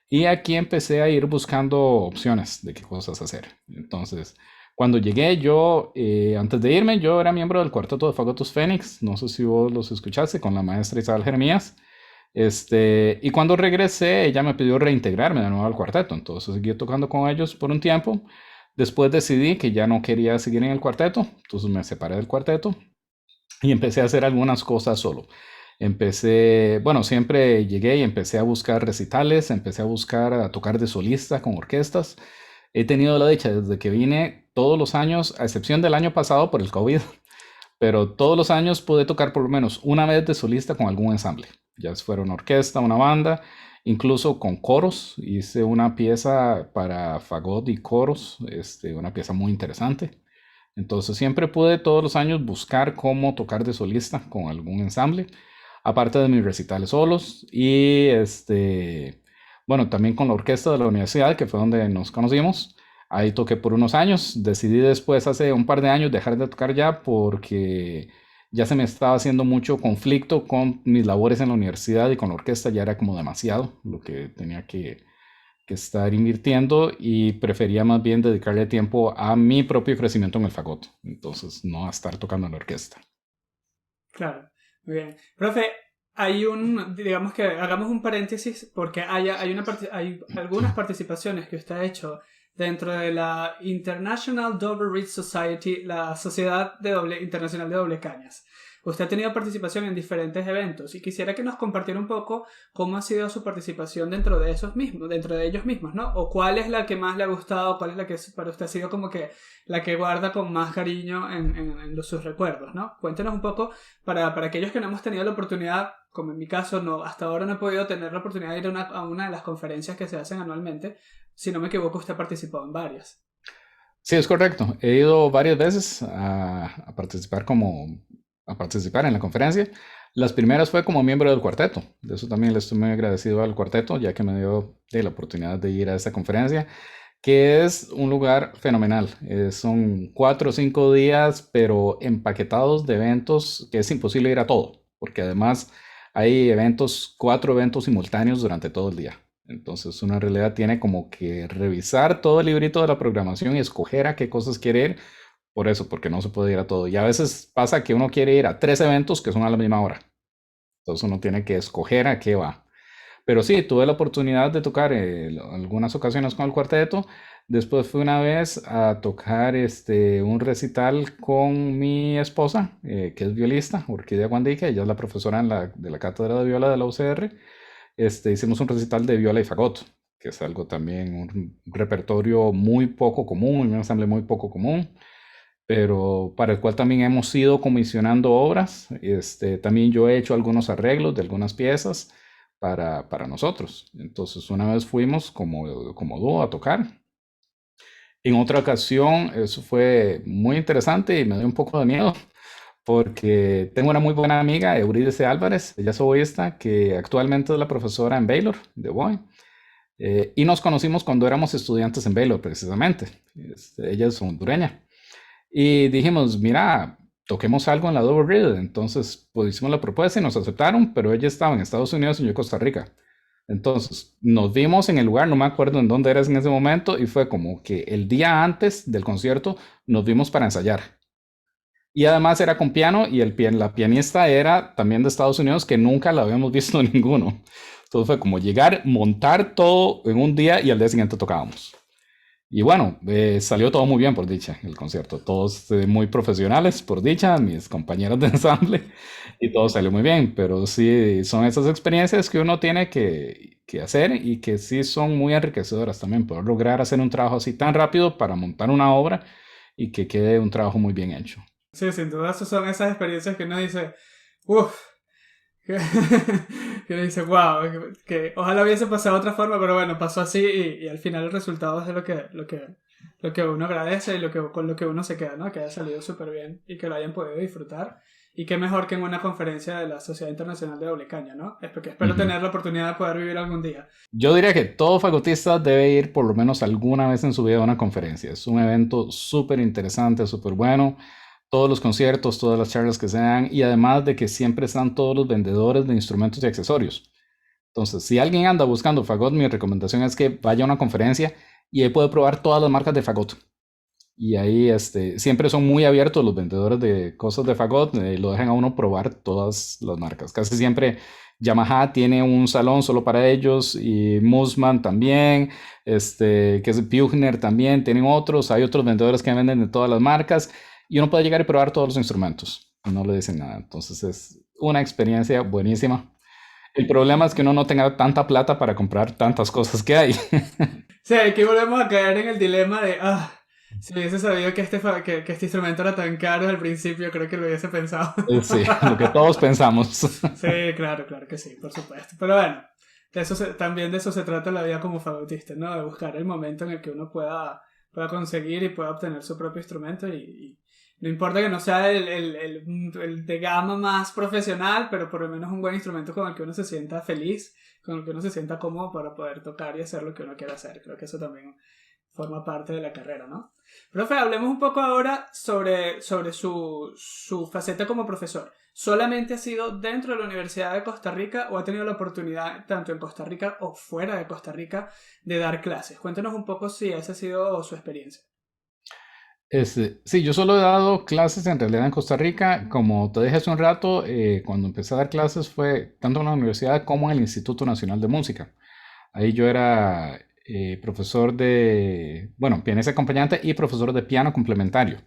y aquí empecé a ir buscando opciones de qué cosas hacer. Entonces, cuando llegué yo, antes de irme, yo era miembro del cuarteto de Fagotus Fénix, no sé si vos los escuchaste, con la maestra Isabel Jeremías. Y cuando regresé, ella me pidió reintegrarme de nuevo al cuarteto, entonces seguí tocando con ellos por un tiempo. Después decidí que ya no quería seguir en el cuarteto, entonces me separé del cuarteto y empecé a hacer algunas cosas solo. Empecé, bueno, siempre llegué y empecé a buscar recitales, empecé a buscar a tocar de solista con orquestas. He tenido la dicha desde que vine todos los años, a excepción del año pasado por el COVID, pero todos los años pude tocar por lo menos una vez de solista con algún ensamble, ya fuera una orquesta, una banda, incluso con coros. Hice una pieza para fagot y coros, una pieza muy interesante. Entonces siempre pude todos los años buscar cómo tocar de solista con algún ensamble, aparte de mis recitales solos y bueno, también con la orquesta de la universidad, que fue donde nos conocimos. Ahí toqué por unos años. Decidí después, hace un par de años, dejar de tocar ya porque ya se me estaba haciendo mucho conflicto con mis labores en la universidad y con la orquesta. Ya era como demasiado lo que tenía que estar invirtiendo y prefería más bien dedicarle tiempo a mi propio crecimiento en el fagot. Entonces, no a estar tocando en la orquesta. Claro, muy bien. Profe, digamos que hagamos un paréntesis porque hay algunas participaciones que usted ha hecho dentro de la International Double Reed Society, la Sociedad Internacional de Doble Cañas. Usted ha tenido participación en diferentes eventos y quisiera que nos compartiera un poco cómo ha sido su participación dentro de ellos mismos, ¿no? O cuál es la que más le ha gustado, cuál es la que para usted ha sido como que la que guarda con más cariño sus recuerdos, ¿no? Cuéntenos un poco para aquellos que no hemos tenido la oportunidad, como en mi caso, hasta ahora no he podido tener la oportunidad de ir a una de las conferencias que se hacen anualmente. Si no me equivoco, usted ha participado en varias. Sí, es correcto. He ido varias veces a participar a participar en la conferencia. Las primeras fue como miembro del cuarteto. De eso también le estoy muy agradecido al cuarteto, ya que me dio la oportunidad de ir a esta conferencia, que es un lugar fenomenal. Son 4 o 5 días, pero empaquetados de eventos que es imposible ir a todo, porque además hay 4 eventos simultáneos durante todo el día. Entonces uno en realidad tiene como que revisar todo el librito de la programación y escoger a qué cosas quiere ir. Por eso, porque no se puede ir a todo. Y a veces pasa que uno quiere ir a 3 eventos que son a la misma hora. Entonces uno tiene que escoger a qué va. Pero sí, tuve la oportunidad de tocar algunas ocasiones con el cuarteto. Después fui una vez a tocar un recital con mi esposa, que es violista, Orquídea Guandique. Ella es la profesora de la cátedra de viola de la UCR. Hicimos un recital de viola y fagot, que es algo también, un repertorio muy poco común, un ensamble muy poco común, pero para el cual también hemos ido comisionando obras. También yo he hecho algunos arreglos de algunas piezas para nosotros. Entonces, una vez fuimos como dúo a tocar. En otra ocasión, eso fue muy interesante y me dio un poco de miedo porque tengo una muy buena amiga, Eurídice Álvarez, ella es oboísta, que actualmente es la profesora en Baylor, de oboe. Y nos conocimos cuando éramos estudiantes en Baylor, precisamente. Ella es hondureña. Y dijimos, mira, toquemos algo en la Double Reed. Entonces, pues hicimos la propuesta y nos aceptaron, pero ella estaba en Estados Unidos y yo en Costa Rica. Entonces, nos vimos en el lugar, no me acuerdo en dónde eras en ese momento, y fue como que el día antes del concierto nos vimos para ensayar. Y además era con piano y la pianista era también de Estados Unidos, que nunca la habíamos visto ninguno. Entonces fue como llegar, montar todo en un día y al día siguiente tocábamos. Y bueno, salió todo muy bien por dicha, el concierto. Todos muy profesionales por dicha, mis compañeros de ensamble, y todo salió muy bien. Pero sí, son esas experiencias que uno tiene que hacer y que sí son muy enriquecedoras también. Poder lograr hacer un trabajo así tan rápido para montar una obra y que quede un trabajo muy bien hecho. Sí, sin duda, esas son esas experiencias que uno dice, uff, que, que uno dice, wow, que ojalá hubiese pasado de otra forma, pero bueno, pasó así y al final el resultado es de lo que uno agradece y con lo que uno se queda, ¿no? Que haya salido súper bien y que lo hayan podido disfrutar. Y qué mejor que en una conferencia de la Sociedad Internacional de Doble Caña, ¿no? Es porque espero Ujú. tener la oportunidad de poder vivir algún día. Yo diría que todo fagotista debe ir por lo menos alguna vez en su vida a una conferencia. Es un evento súper interesante, súper bueno. Todos los conciertos, todas las charlas que se dan y además de que siempre están todos los vendedores de instrumentos y accesorios. Entonces, si alguien anda buscando fagot, mi recomendación es que vaya a una conferencia y ahí puede probar todas las marcas de fagot. Y ahí siempre son muy abiertos los vendedores de cosas de fagot, lo dejan a uno probar todas las marcas. Casi siempre Yamaha tiene un salón solo para ellos y Musman también, que es Pugner también, tienen otros, hay otros vendedores que venden de todas las marcas y uno puede llegar y probar todos los instrumentos y no le dicen nada. Entonces es una experiencia buenísima. El problema es que uno no tenga tanta plata para comprar tantas cosas que hay. Sí, aquí volvemos a caer en el dilema de, si hubiese sabido que este instrumento era tan caro al principio, creo que lo hubiese pensado. Sí, lo que todos pensamos. Sí, claro, claro que sí, por supuesto. Pero bueno, también de eso se trata la vida como fagotista, ¿no? De buscar el momento en el que uno pueda conseguir y pueda obtener su propio instrumento y no importa que no sea el de gama más profesional, pero por lo menos un buen instrumento con el que uno se sienta feliz, con el que uno se sienta cómodo para poder tocar y hacer lo que uno quiera hacer. Creo que eso también forma parte de la carrera, ¿no? Profe, hablemos un poco ahora sobre su faceta como profesor. ¿Solamente ha sido dentro de la Universidad de Costa Rica o ha tenido la oportunidad, tanto en Costa Rica o fuera de Costa Rica, de dar clases? Cuéntenos un poco si esa ha sido su experiencia. Sí, yo solo he dado clases en realidad en Costa Rica. Como te dije hace un rato, cuando empecé a dar clases fue tanto en la universidad como en el Instituto Nacional de Música. Ahí yo era profesor bueno, pianista acompañante y profesor de piano complementario.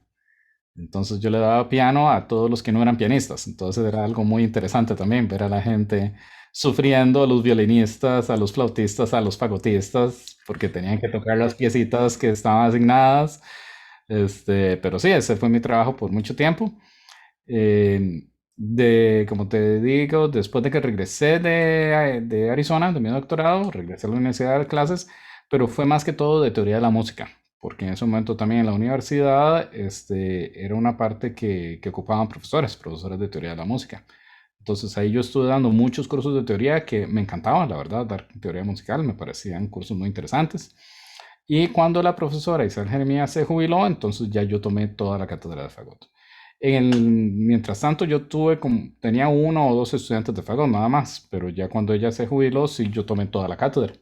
Entonces yo le daba piano a todos los que no eran pianistas. Entonces era algo muy interesante también ver a la gente sufriendo, a los violinistas, a los flautistas, a los fagotistas, porque tenían que tocar las piecitas que estaban asignadas. Pero sí, ese fue mi trabajo por mucho tiempo. Eh, como te digo, después de que regresé de Arizona, de mi doctorado, regresé a la universidad a dar clases, pero fue más que todo de teoría de la música, porque en ese momento también en la universidad era una parte que ocupaban profesores de teoría de la música. Entonces ahí yo estuve dando muchos cursos de teoría que me encantaban, la verdad, dar teoría musical, me parecían cursos muy interesantes. Y cuando la profesora Isabel Jeremías se jubiló, entonces ya yo tomé toda la cátedra de fagot. Mientras tanto, tenía uno o dos estudiantes de fagot nada más, pero ya cuando ella se jubiló, sí, yo tomé toda la cátedra.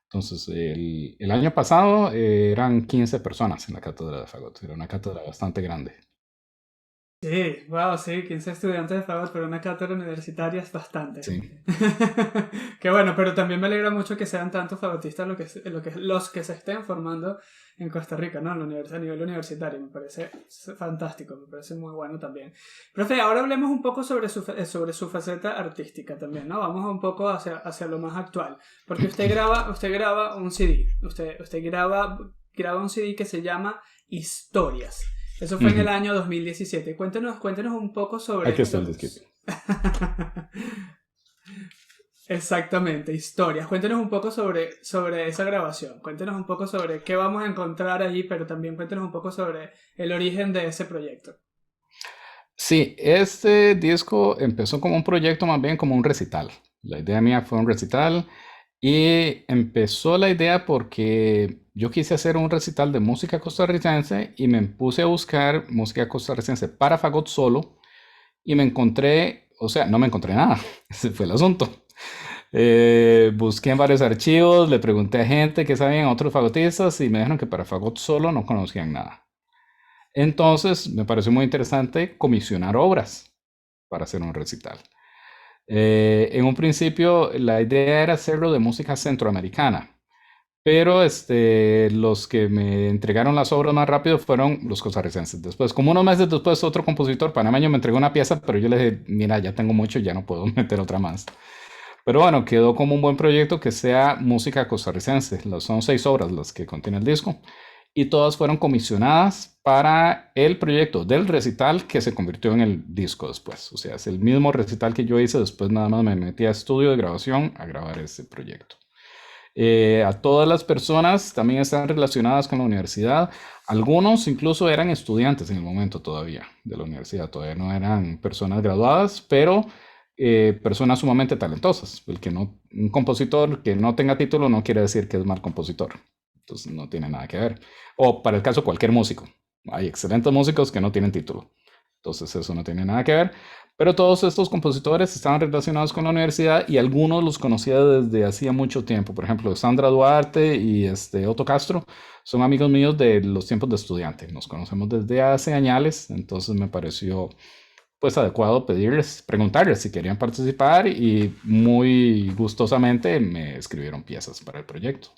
Entonces, el año pasado eran 15 personas en la cátedra de fagot, era una cátedra bastante grande. Sí, wow, sí, 15 estudiantes de fagot, pero una cátedra universitaria es bastante. Sí. Qué bueno, pero también me alegra mucho que sean tantos fagotistas los que se estén formando en Costa Rica, ¿no? A nivel universitario, me parece fantástico, me parece muy bueno también. Profe, ahora hablemos un poco sobre su faceta artística también, ¿no? Vamos un poco hacia lo más actual, porque usted graba un CD, usted graba un CD que se llama Historias. Eso fue en el año 2017. Cuéntenos un poco sobre... Aquí está el disquete. Exactamente, historias. Cuéntenos un poco sobre esa grabación. Cuéntenos un poco sobre qué vamos a encontrar allí, pero también cuéntenos un poco sobre el origen de ese proyecto. Sí, este disco empezó como un proyecto, más bien como un recital. La idea mía fue un recital y empezó la idea porque yo quise hacer un recital de música costarricense y me puse a buscar música costarricense para fagot solo y me encontré, o sea, no me encontré nada, ese fue el asunto. Busqué en varios archivos, le pregunté a gente que sabían, a otros fagotistas, y me dijeron que para fagot solo no conocían nada. Entonces me pareció muy interesante comisionar obras para hacer un recital. En un principio la idea era hacerlo de música centroamericana, pero los que me entregaron las obras más rápido fueron los costarricenses. Después, como unos meses después, otro compositor panameño me entregó una pieza, pero yo le dije, mira, ya tengo mucho, ya no puedo meter otra más. Pero bueno, quedó como un buen proyecto que sea música costarricense. Son 6 obras las que contiene el disco y todas fueron comisionadas para el proyecto del recital que se convirtió en el disco después. O sea, es el mismo recital que yo hice, después nada más me metí a estudio de grabación a grabar ese proyecto. A todas las personas también están relacionadas con la universidad. Algunos incluso eran estudiantes en el momento todavía de la universidad, todavía no eran personas graduadas, pero personas sumamente talentosas. Un compositor que no tenga título no quiere decir que es mal compositor. Entonces no tiene nada que ver. O para el caso cualquier músico. Hay excelentes músicos que no tienen título. Entonces eso no tiene nada que ver. Pero todos estos compositores estaban relacionados con la universidad y algunos los conocía desde hacía mucho tiempo. Por ejemplo, Sandra Duarte y Otto Castro son amigos míos de los tiempos de estudiante. Nos conocemos desde hace años, entonces me pareció pues adecuado preguntarles si querían participar y muy gustosamente me escribieron piezas para el proyecto.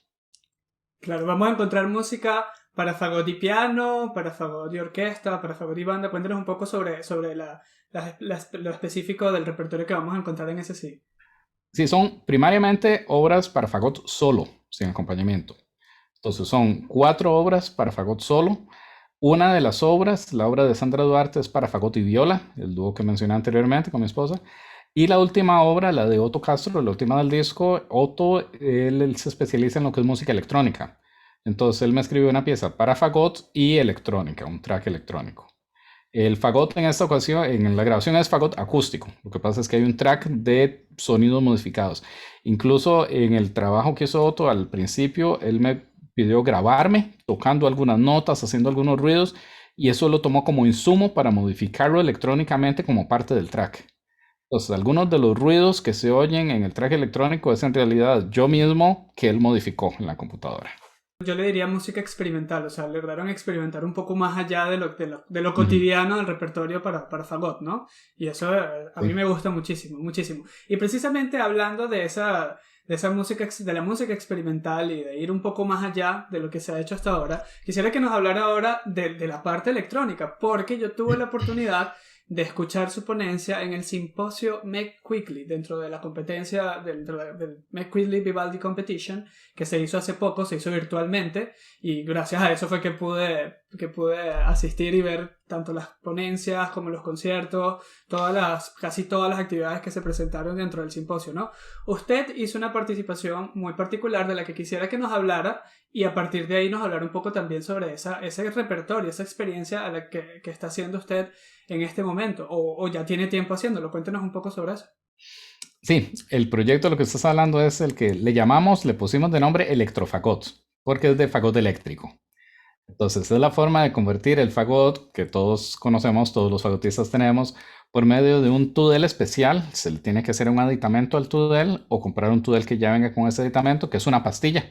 Claro, vamos a encontrar música para fagot y piano, para fagot y orquesta, para fagot y banda. Cuéntanos un poco sobre lo específico del repertorio que vamos a encontrar en ese sí. Sí, son primariamente obras para fagot solo, sin acompañamiento. Entonces son 4 obras para fagot solo. Una de las obras, la obra de Sandra Duarte, es para fagot y viola, el dúo que mencioné anteriormente con mi esposa. Y la última obra, la de Otto Castro, la última del disco, Otto, él se especializa en lo que es música electrónica. Entonces él me escribió una pieza para fagot y electrónica, un track electrónico. El fagot en esta ocasión, en la grabación es fagot acústico. Lo que pasa es que hay un track de sonidos modificados. Incluso en el trabajo que hizo Otto al principio, él me pidió grabarme tocando algunas notas, haciendo algunos ruidos, y eso lo tomó como insumo para modificarlo electrónicamente como parte del track. Entonces, algunos de los ruidos que se oyen en el track electrónico es en realidad yo mismo que él modificó en la computadora. Yo le diría música experimental, o sea, lograron experimentar un poco más allá de lo cotidiano del repertorio para fagot, ¿no? Y eso a mí me gusta muchísimo, muchísimo. Y precisamente hablando de esa música, de la música experimental y de ir un poco más allá de lo que se ha hecho hasta ahora, quisiera que nos hablara ahora de la parte electrónica, porque yo tuve la oportunidad de escuchar su ponencia en el simposio Make Quickly, dentro de la competencia del Make Quickly Vivaldi Competition, que se hizo hace poco, se hizo virtualmente, y gracias a eso fue que pude que pude asistir y ver tanto las ponencias como los conciertos, casi todas las actividades que se presentaron dentro del simposio, ¿no? Usted hizo una participación muy particular de la que quisiera que nos hablara y a partir de ahí nos hablara un poco también sobre ese repertorio, esa experiencia a la que está haciendo usted en este momento o ya tiene tiempo haciéndolo. Cuéntenos un poco sobre eso. Sí, el proyecto de lo que estás hablando es el que le pusimos de nombre electrofagot, porque es de fagot eléctrico. Entonces, es la forma de convertir el fagot que todos conocemos, todos los fagotistas tenemos, por medio de un tudel especial. Se le tiene que hacer un aditamento al tudel o comprar un tudel que ya venga con ese aditamento, que es una pastilla,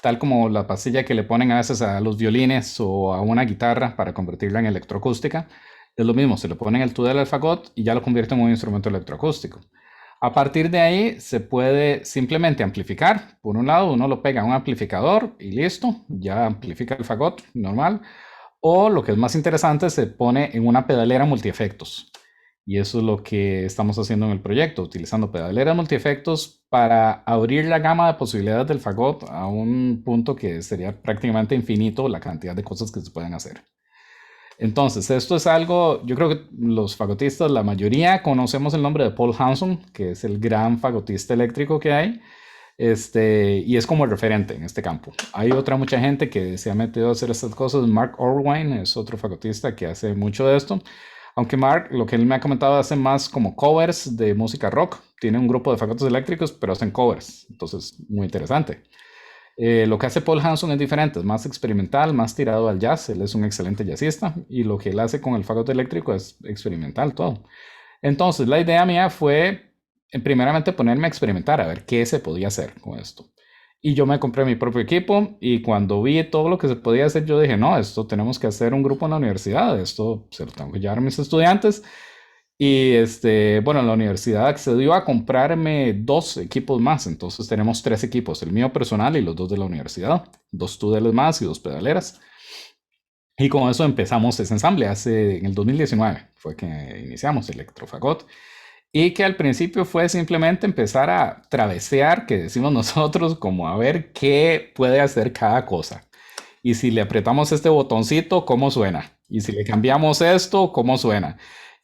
tal como la pastilla que le ponen a veces a los violines o a una guitarra para convertirla en electroacústica. Es lo mismo, se le pone el tudel al fagot y ya lo convierte en un instrumento electroacústico. A partir de ahí se puede simplemente amplificar. Por un lado, uno lo pega a un amplificador y listo, ya amplifica el fagot normal. O lo que es más interesante, se pone en una pedalera multiefectos. Y eso es lo que estamos haciendo en el proyecto, utilizando pedaleras multiefectos para abrir la gama de posibilidades del fagot a un punto que sería prácticamente infinito la cantidad de cosas que se pueden hacer. Entonces, esto es algo, yo creo que los fagotistas, la mayoría conocemos el nombre de Paul Hanson, que es el gran fagotista eléctrico que hay, y es como el referente en este campo. Hay mucha gente que se ha metido a hacer estas cosas. Mark Orwine es otro fagotista que hace mucho de esto. Aunque Mark, lo que él me ha comentado, hace más como covers de música rock. Tiene un grupo de fagotes eléctricos, pero hacen covers. Entonces, muy interesante. Lo que hace Paul Hanson es diferente, es más experimental, más tirado al jazz. Él es un excelente jazzista y lo que él hace con el fagot eléctrico es experimental todo. Entonces, la idea mía fue, primeramente, ponerme a experimentar, a ver qué se podía hacer con esto. Y yo me compré mi propio equipo y cuando vi todo lo que se podía hacer, yo dije, no, esto tenemos que hacer un grupo en la universidad, esto se lo tengo que llevar a mis estudiantes. Y bueno, la universidad accedió a comprarme 2 equipos más, entonces tenemos 3 equipos, el mío personal y los 2 de la universidad, 2 tudeles más y 2 pedaleras. Y con eso empezamos ese ensamble, en el 2019 fue que iniciamos Electrofagot. Y que al principio fue simplemente empezar a travesear, que decimos nosotros, como a ver qué puede hacer cada cosa. Y si le apretamos este botoncito, ¿cómo suena? Y si le cambiamos esto, ¿cómo suena?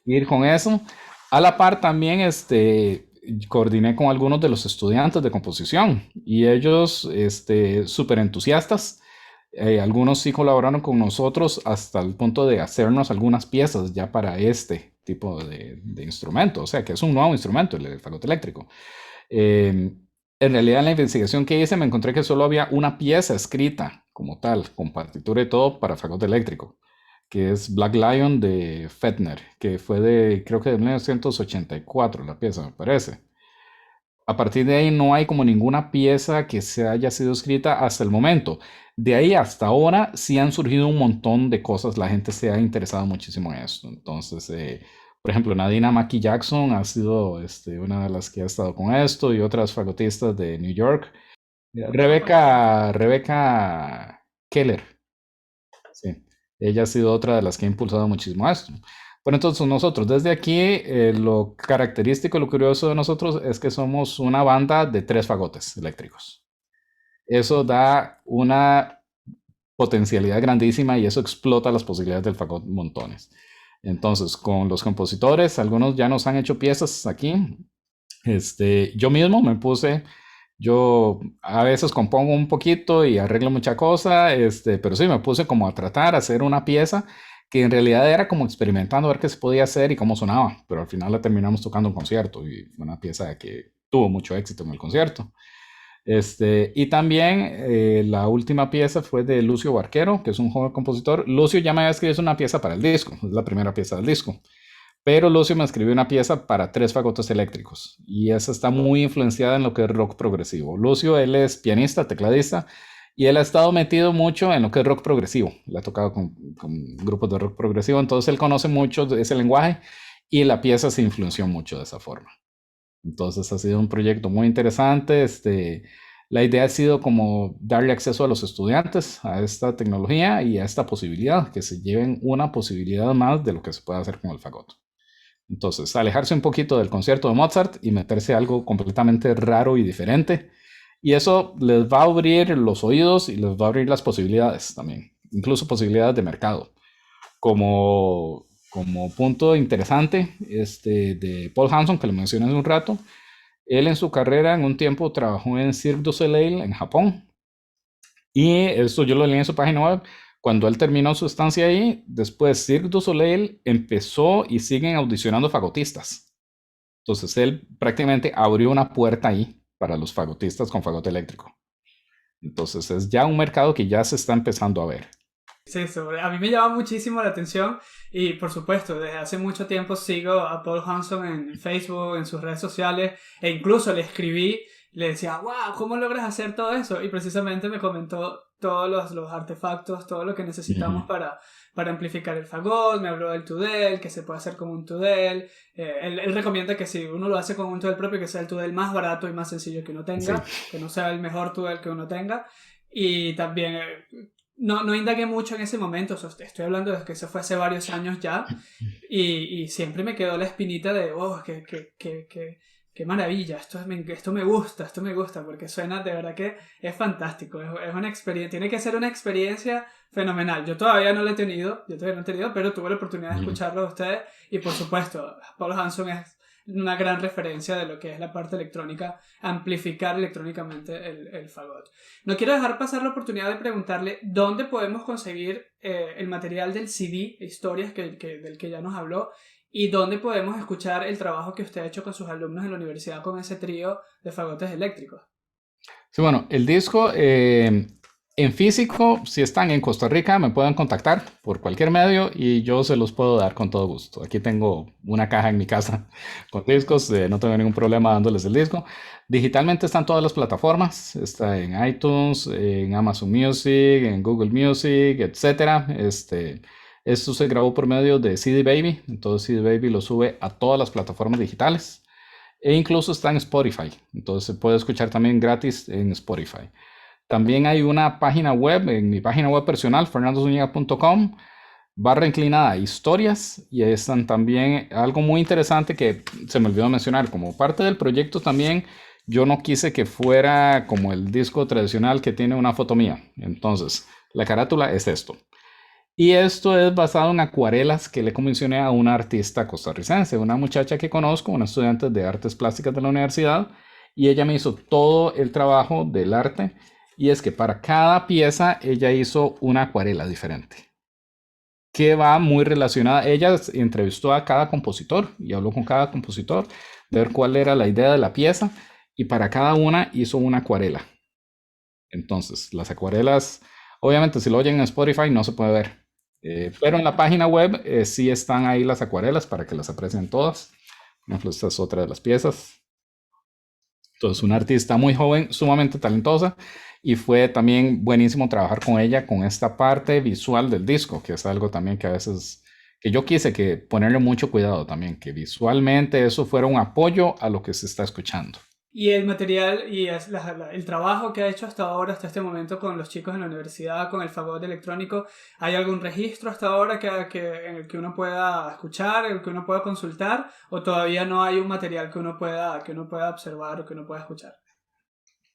Ir con eso. A la par también coordiné con algunos de los estudiantes de composición y ellos súper entusiastas. Algunos sí colaboraron con nosotros hasta el punto de hacernos algunas piezas ya para este tipo de instrumento, o sea que es un nuevo instrumento, el fagot eléctrico. En realidad en la investigación que hice me encontré que solo había una pieza escrita como tal, con partitura y todo para fagot eléctrico, que es Black Lion de Fetner, que fue creo que de 1984 la pieza, me parece. A partir de ahí no hay como ninguna pieza que se haya sido escrita hasta el momento. De ahí hasta ahora sí han surgido un montón de cosas, la gente se ha interesado muchísimo en esto. Entonces, por ejemplo, Nadina Mackie Jackson ha sido una de las que ha estado con esto y otras fagotistas de New York. Rebecca Keller, sí, ella ha sido otra de las que ha impulsado muchísimo esto. Bueno, entonces nosotros desde aquí, lo característico, lo curioso de nosotros es que somos una banda de 3 fagotes eléctricos. Eso da una potencialidad grandísima y eso explota las posibilidades del fagot montones. Entonces, con los compositores, algunos ya nos han hecho piezas aquí. Yo mismo yo a veces compongo un poquito y arreglo mucha cosa, pero sí, me puse como a tratar de hacer una pieza que en realidad era como experimentando a ver qué se podía hacer y cómo sonaba, pero al final la terminamos tocando en concierto y fue una pieza que tuvo mucho éxito en el concierto. Y también la última pieza fue de Lucio Barquero, que es un joven compositor. Lucio ya me había escrito una pieza para el disco, es la primera pieza del disco. Pero Lucio me escribió una pieza para 3 fagotes eléctricos y esa está muy influenciada en lo que es rock progresivo. Lucio, él es pianista, tecladista y él ha estado metido mucho en lo que es rock progresivo. Le ha tocado con grupos de rock progresivo, entonces él conoce mucho de ese lenguaje y la pieza se influenció mucho de esa forma. Entonces ha sido un proyecto muy interesante. La idea ha sido como darle acceso a los estudiantes a esta tecnología y a esta posibilidad, que se lleven una posibilidad más de lo que se puede hacer con el fagot. Entonces, alejarse un poquito del concierto de Mozart y meterse a algo completamente raro y diferente. Y eso les va a abrir los oídos y les va a abrir las posibilidades también. incluso posibilidades de mercado. Como punto interesante de Paul Hanson, que lo mencioné hace un rato, él en su carrera en un tiempo trabajó en Cirque du Soleil en Japón. Y esto yo lo leí en su página web. Cuando él terminó su estancia ahí, después Cirque du Soleil empezó y siguen audicionando fagotistas. Entonces él prácticamente abrió una puerta ahí para los fagotistas con fagote eléctrico. Entonces es ya un mercado que ya se está empezando a ver. Sí, a mí me llama muchísimo la atención y por supuesto, desde hace mucho tiempo sigo a Paul Hanson en Facebook, en sus redes sociales e incluso le escribí, le decía, wow, ¿cómo logras hacer todo eso? Y precisamente me comentó todos los artefactos, todo lo que necesitamos Ujú. para amplificar el fagot, me habló del Tudel, que se puede hacer con un Tudel. Él recomienda que si uno lo hace con un Tudel propio, que sea el Tudel más barato y más sencillo que uno Sí. tenga, que no sea el mejor Tudel que uno tenga. Y también no indagué mucho en ese momento, o sea, estoy hablando de que eso fue hace varios años ya, y siempre me quedó la espinita de, oh, qué maravilla, esto me gusta, porque suena, de verdad que es fantástico, es una experiencia, tiene que ser una experiencia fenomenal. Yo todavía no lo he tenido, pero tuve la oportunidad de Ujú. escucharlo de ustedes, y por supuesto, Paul Hanson es una gran referencia de lo que es la parte electrónica, amplificar electrónicamente el fagot. No quiero dejar pasar la oportunidad de preguntarle dónde podemos conseguir el material del CD, historias del que ya nos habló, y dónde podemos escuchar el trabajo que usted ha hecho con sus alumnos en la universidad con ese trío de fagotes eléctricos. Sí, bueno, el disco en físico, si están en Costa Rica, me pueden contactar por cualquier medio y yo se los puedo dar con todo gusto. Aquí tengo una caja en mi casa con discos, no tengo ningún problema dándoles el disco. Digitalmente están todas las plataformas, está en iTunes, en Amazon Music, en Google Music, etcétera. Esto se grabó por medio de CD Baby, entonces CD Baby lo sube a todas las plataformas digitales. E incluso está en Spotify, entonces se puede escuchar también gratis en Spotify. También hay una página web, en mi página web personal, fernandozuniga.com, barra inclinada historias, y ahí están también algo muy interesante que se me olvidó mencionar, como parte del proyecto también, yo no quise que fuera como el disco tradicional que tiene una foto mía, entonces la carátula es esto. Y esto es basado en acuarelas que le comisioné a una artista costarricense, una muchacha que conozco, una estudiante de artes plásticas de la universidad, y ella me hizo todo el trabajo del arte. Y es que para cada pieza ella hizo una acuarela diferente, que va muy relacionada. Ella entrevistó a cada compositor y habló con cada compositor de ver cuál era la idea de la pieza, y para cada una hizo una acuarela. Entonces, las acuarelas, obviamente, si lo oyen en Spotify no se puede ver. Pero en la página web sí están ahí las acuarelas para que las aprecien todas. Por ejemplo, esta es otra de las piezas. Entonces, una artista muy joven, sumamente talentosa, y fue también buenísimo trabajar con ella con esta parte visual del disco, que es algo también que a veces, que yo quise que ponerle mucho cuidado también, que visualmente eso fuera un apoyo a lo que se está escuchando. Y el material y el trabajo que ha hecho hasta ahora, hasta este momento con los chicos en la universidad, con el fagot electrónico, ¿hay algún registro hasta ahora en el que uno pueda escuchar, en el que uno pueda consultar, o todavía no hay un material que uno pueda observar o que uno pueda escuchar?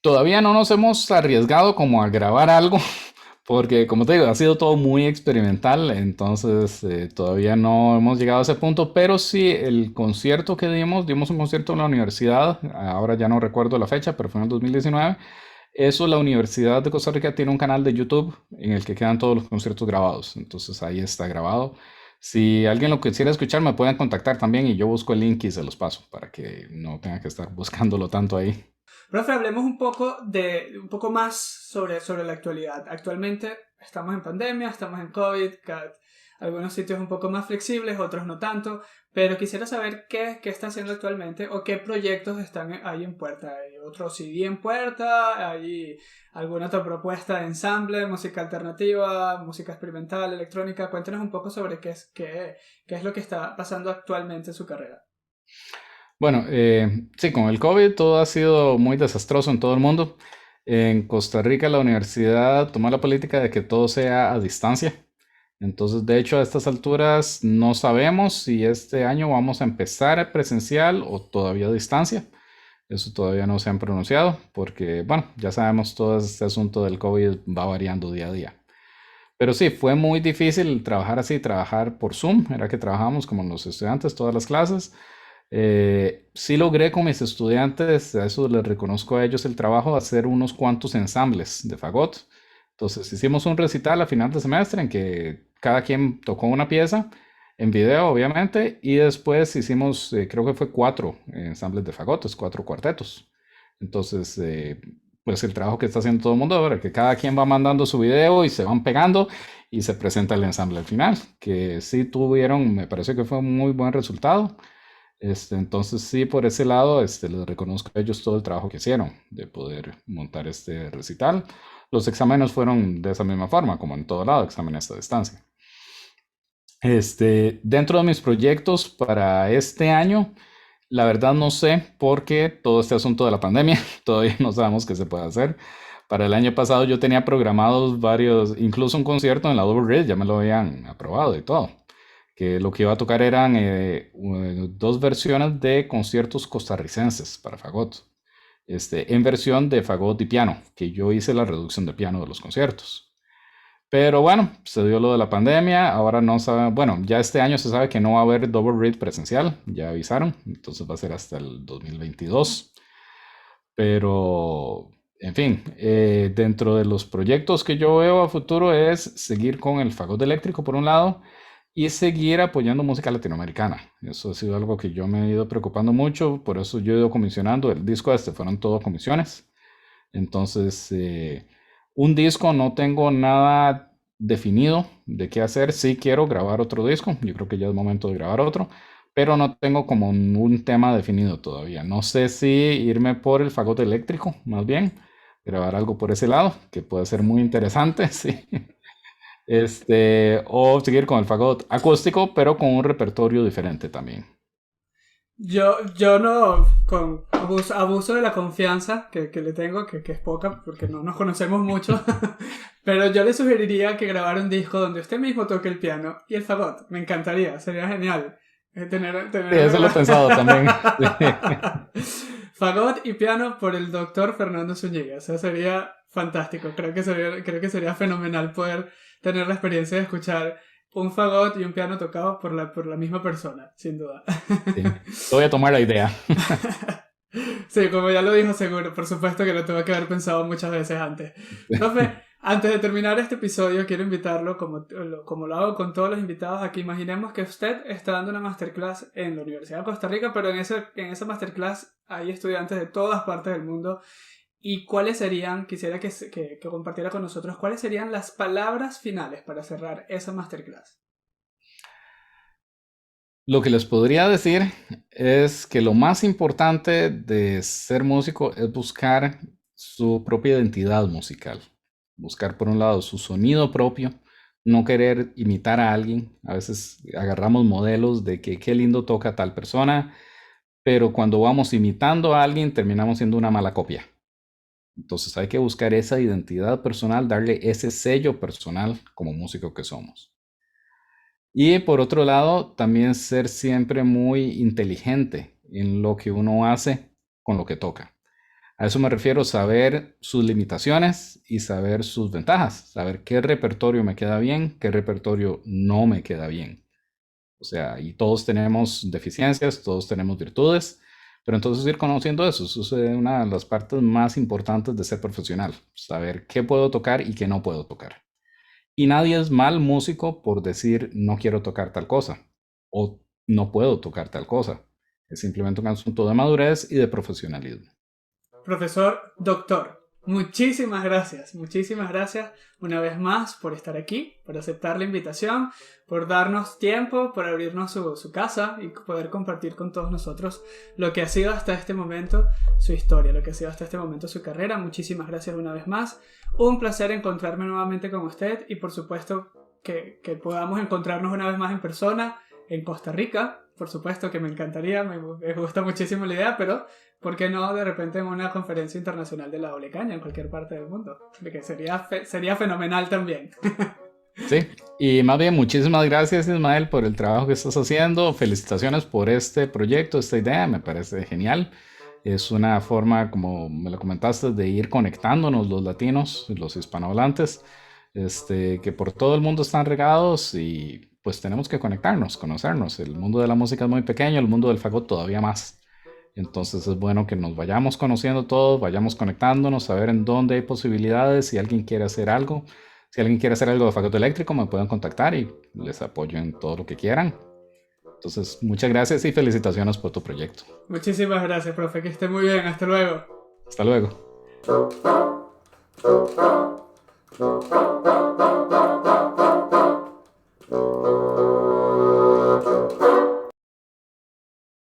Todavía no nos hemos arriesgado como a grabar algo, porque como te digo, ha sido todo muy experimental, entonces todavía no hemos llegado a ese punto, pero sí el concierto que dimos un concierto en la universidad, ahora ya no recuerdo la fecha, pero fue en el 2019. Eso, la Universidad de Costa Rica tiene un canal de YouTube en el que quedan todos los conciertos grabados, entonces ahí está grabado. Si alguien lo quisiera escuchar, me pueden contactar también y yo busco el link y se los paso para que no tenga que estar buscándolo tanto ahí. Profe, hablemos un poco más sobre la actualidad. Actualmente estamos en pandemia, estamos en COVID, algunos sitios un poco más flexibles, otros no tanto, pero quisiera saber qué está haciendo actualmente o qué proyectos están ahí en puerta. ¿Hay otro CD en puerta? ¿Hay alguna otra propuesta de ensamble, música alternativa, música experimental, electrónica? Cuéntenos un poco sobre qué es lo que está pasando actualmente en su carrera. Bueno, sí, con el COVID todo ha sido muy desastroso en todo el mundo. En Costa Rica la universidad tomó la política de que todo sea a distancia. Entonces, de hecho, a estas alturas no sabemos si este año vamos a empezar presencial o todavía a distancia. Eso todavía no se han pronunciado porque, bueno, ya sabemos todo este asunto del COVID va variando día a día. Pero sí, fue muy difícil trabajar así, trabajar por Zoom, era que trabajábamos como los estudiantes todas las clases. Sí logré con mis estudiantes, a eso les reconozco a ellos el trabajo, hacer unos cuantos ensambles de fagot. Entonces hicimos un recital a final de semestre en que cada quien tocó una pieza, en video obviamente, y después hicimos, creo que fue 4 ensambles de fagotes, 4 cuartetos. Entonces, pues el trabajo que está haciendo todo el mundo ahora, que cada quien va mandando su video y se van pegando y se presenta el ensamble al final, que sí tuvieron, me parece que fue un muy buen resultado. Entonces sí, por ese lado, les reconozco a ellos todo el trabajo que hicieron de poder montar este recital. Los exámenes fueron de esa misma forma, como en todo lado, exámenes a distancia. Dentro de mis proyectos para este año, la verdad no sé, porque todo este asunto de la pandemia, todavía no sabemos qué se puede hacer. Para el año pasado yo tenía programados varios, incluso un concierto en la Double Red, ya me lo habían aprobado y todo. Que lo que iba a tocar eran 2 versiones de conciertos costarricenses para fagot. En versión de fagot y piano, que yo hice la reducción de piano de los conciertos. Pero bueno, se dio lo de la pandemia, ahora no sabe, bueno, ya este año se sabe que no va a haber Double Read presencial, ya avisaron, entonces va a ser hasta el 2022. Pero, en fin, dentro de los proyectos que yo veo a futuro es seguir con el fagot eléctrico por un lado y seguir apoyando música latinoamericana. Eso ha sido algo que yo me he ido preocupando mucho, por eso yo he ido comisionando el disco fueron todo comisiones. Entonces, un disco no tengo nada definido de qué hacer. Sí quiero grabar otro disco, yo creo que ya es momento de grabar otro, pero no tengo como un tema definido todavía. No sé si irme por el fagot eléctrico, más bien, grabar algo por ese lado, que puede ser muy interesante, sí. O seguir con el fagot acústico, pero con un repertorio diferente también. Yo no, con abuso de la confianza que le tengo, que es poca, porque no nos conocemos mucho, pero yo le sugeriría que grabara un disco donde usted mismo toque el piano y el fagot. Me encantaría, sería genial. Sí, eso lo he pensado también. Fagot y piano por el doctor Fernando Zúñiga. O sea, sería fantástico. Creo que sería fenomenal poder tener la experiencia de escuchar un fagot y un piano tocados por la misma persona, sin duda. Sí, voy a tomar la idea. Sí, como ya lo dijo, seguro, por supuesto que lo tuve que haber pensado muchas veces antes. Profe, antes de terminar este episodio, quiero invitarlo, como lo hago con todos los invitados aquí. Imaginemos que usted está dando una masterclass en la Universidad de Costa Rica, pero en esa masterclass hay estudiantes de todas partes del mundo. ¿Y cuáles serían, quisiera que compartiera con nosotros, cuáles serían las palabras finales para cerrar esa masterclass? Lo que les podría decir es que lo más importante de ser músico es buscar su propia identidad musical. Buscar por un lado su sonido propio, no querer imitar a alguien. A veces agarramos modelos de que qué lindo toca tal persona, pero cuando vamos imitando a alguien terminamos siendo una mala copia. Entonces hay que buscar esa identidad personal, darle ese sello personal como músico que somos. Y por otro lado, también ser siempre muy inteligente en lo que uno hace con lo que toca. A eso me refiero, saber sus limitaciones y saber sus ventajas, saber qué repertorio me queda bien, qué repertorio no me queda bien. O sea, y todos tenemos deficiencias, todos tenemos virtudes, pero entonces ir conociendo eso es una de las partes más importantes de ser profesional, saber qué puedo tocar y qué no puedo tocar. Y nadie es mal músico por decir no quiero tocar tal cosa o no puedo tocar tal cosa. Es simplemente un asunto de madurez y de profesionalismo. Profesor, doctor, muchísimas gracias una vez más por estar aquí, por aceptar la invitación, por darnos tiempo, por abrirnos su casa y poder compartir con todos nosotros lo que ha sido hasta este momento su historia, lo que ha sido hasta este momento su carrera. Muchísimas gracias una vez más. Un placer encontrarme nuevamente con usted y por supuesto que podamos encontrarnos una vez más en persona en Costa Rica. Por supuesto que me encantaría, me gusta muchísimo la idea, pero ¿por qué no de repente en una conferencia internacional de la doble caña en cualquier parte del mundo? De que sería fenomenal también. Sí, y más bien muchísimas gracias Ismael por el trabajo que estás haciendo. Felicitaciones por este proyecto, esta idea, me parece genial. Es una forma, como me lo comentaste, de ir conectándonos los latinos, los hispanohablantes. que por todo el mundo están regados y pues tenemos que conectarnos, conocernos. El mundo de la música es muy pequeño, el mundo del fagot todavía más. Entonces es bueno que nos vayamos conociendo todos, vayamos conectándonos, saber en dónde hay posibilidades, si alguien quiere hacer algo. Si alguien quiere hacer algo de fagot eléctrico, me pueden contactar y les apoyo en todo lo que quieran. Entonces, muchas gracias y felicitaciones por tu proyecto. Muchísimas gracias, profe, que esté muy bien, hasta luego. Hasta luego.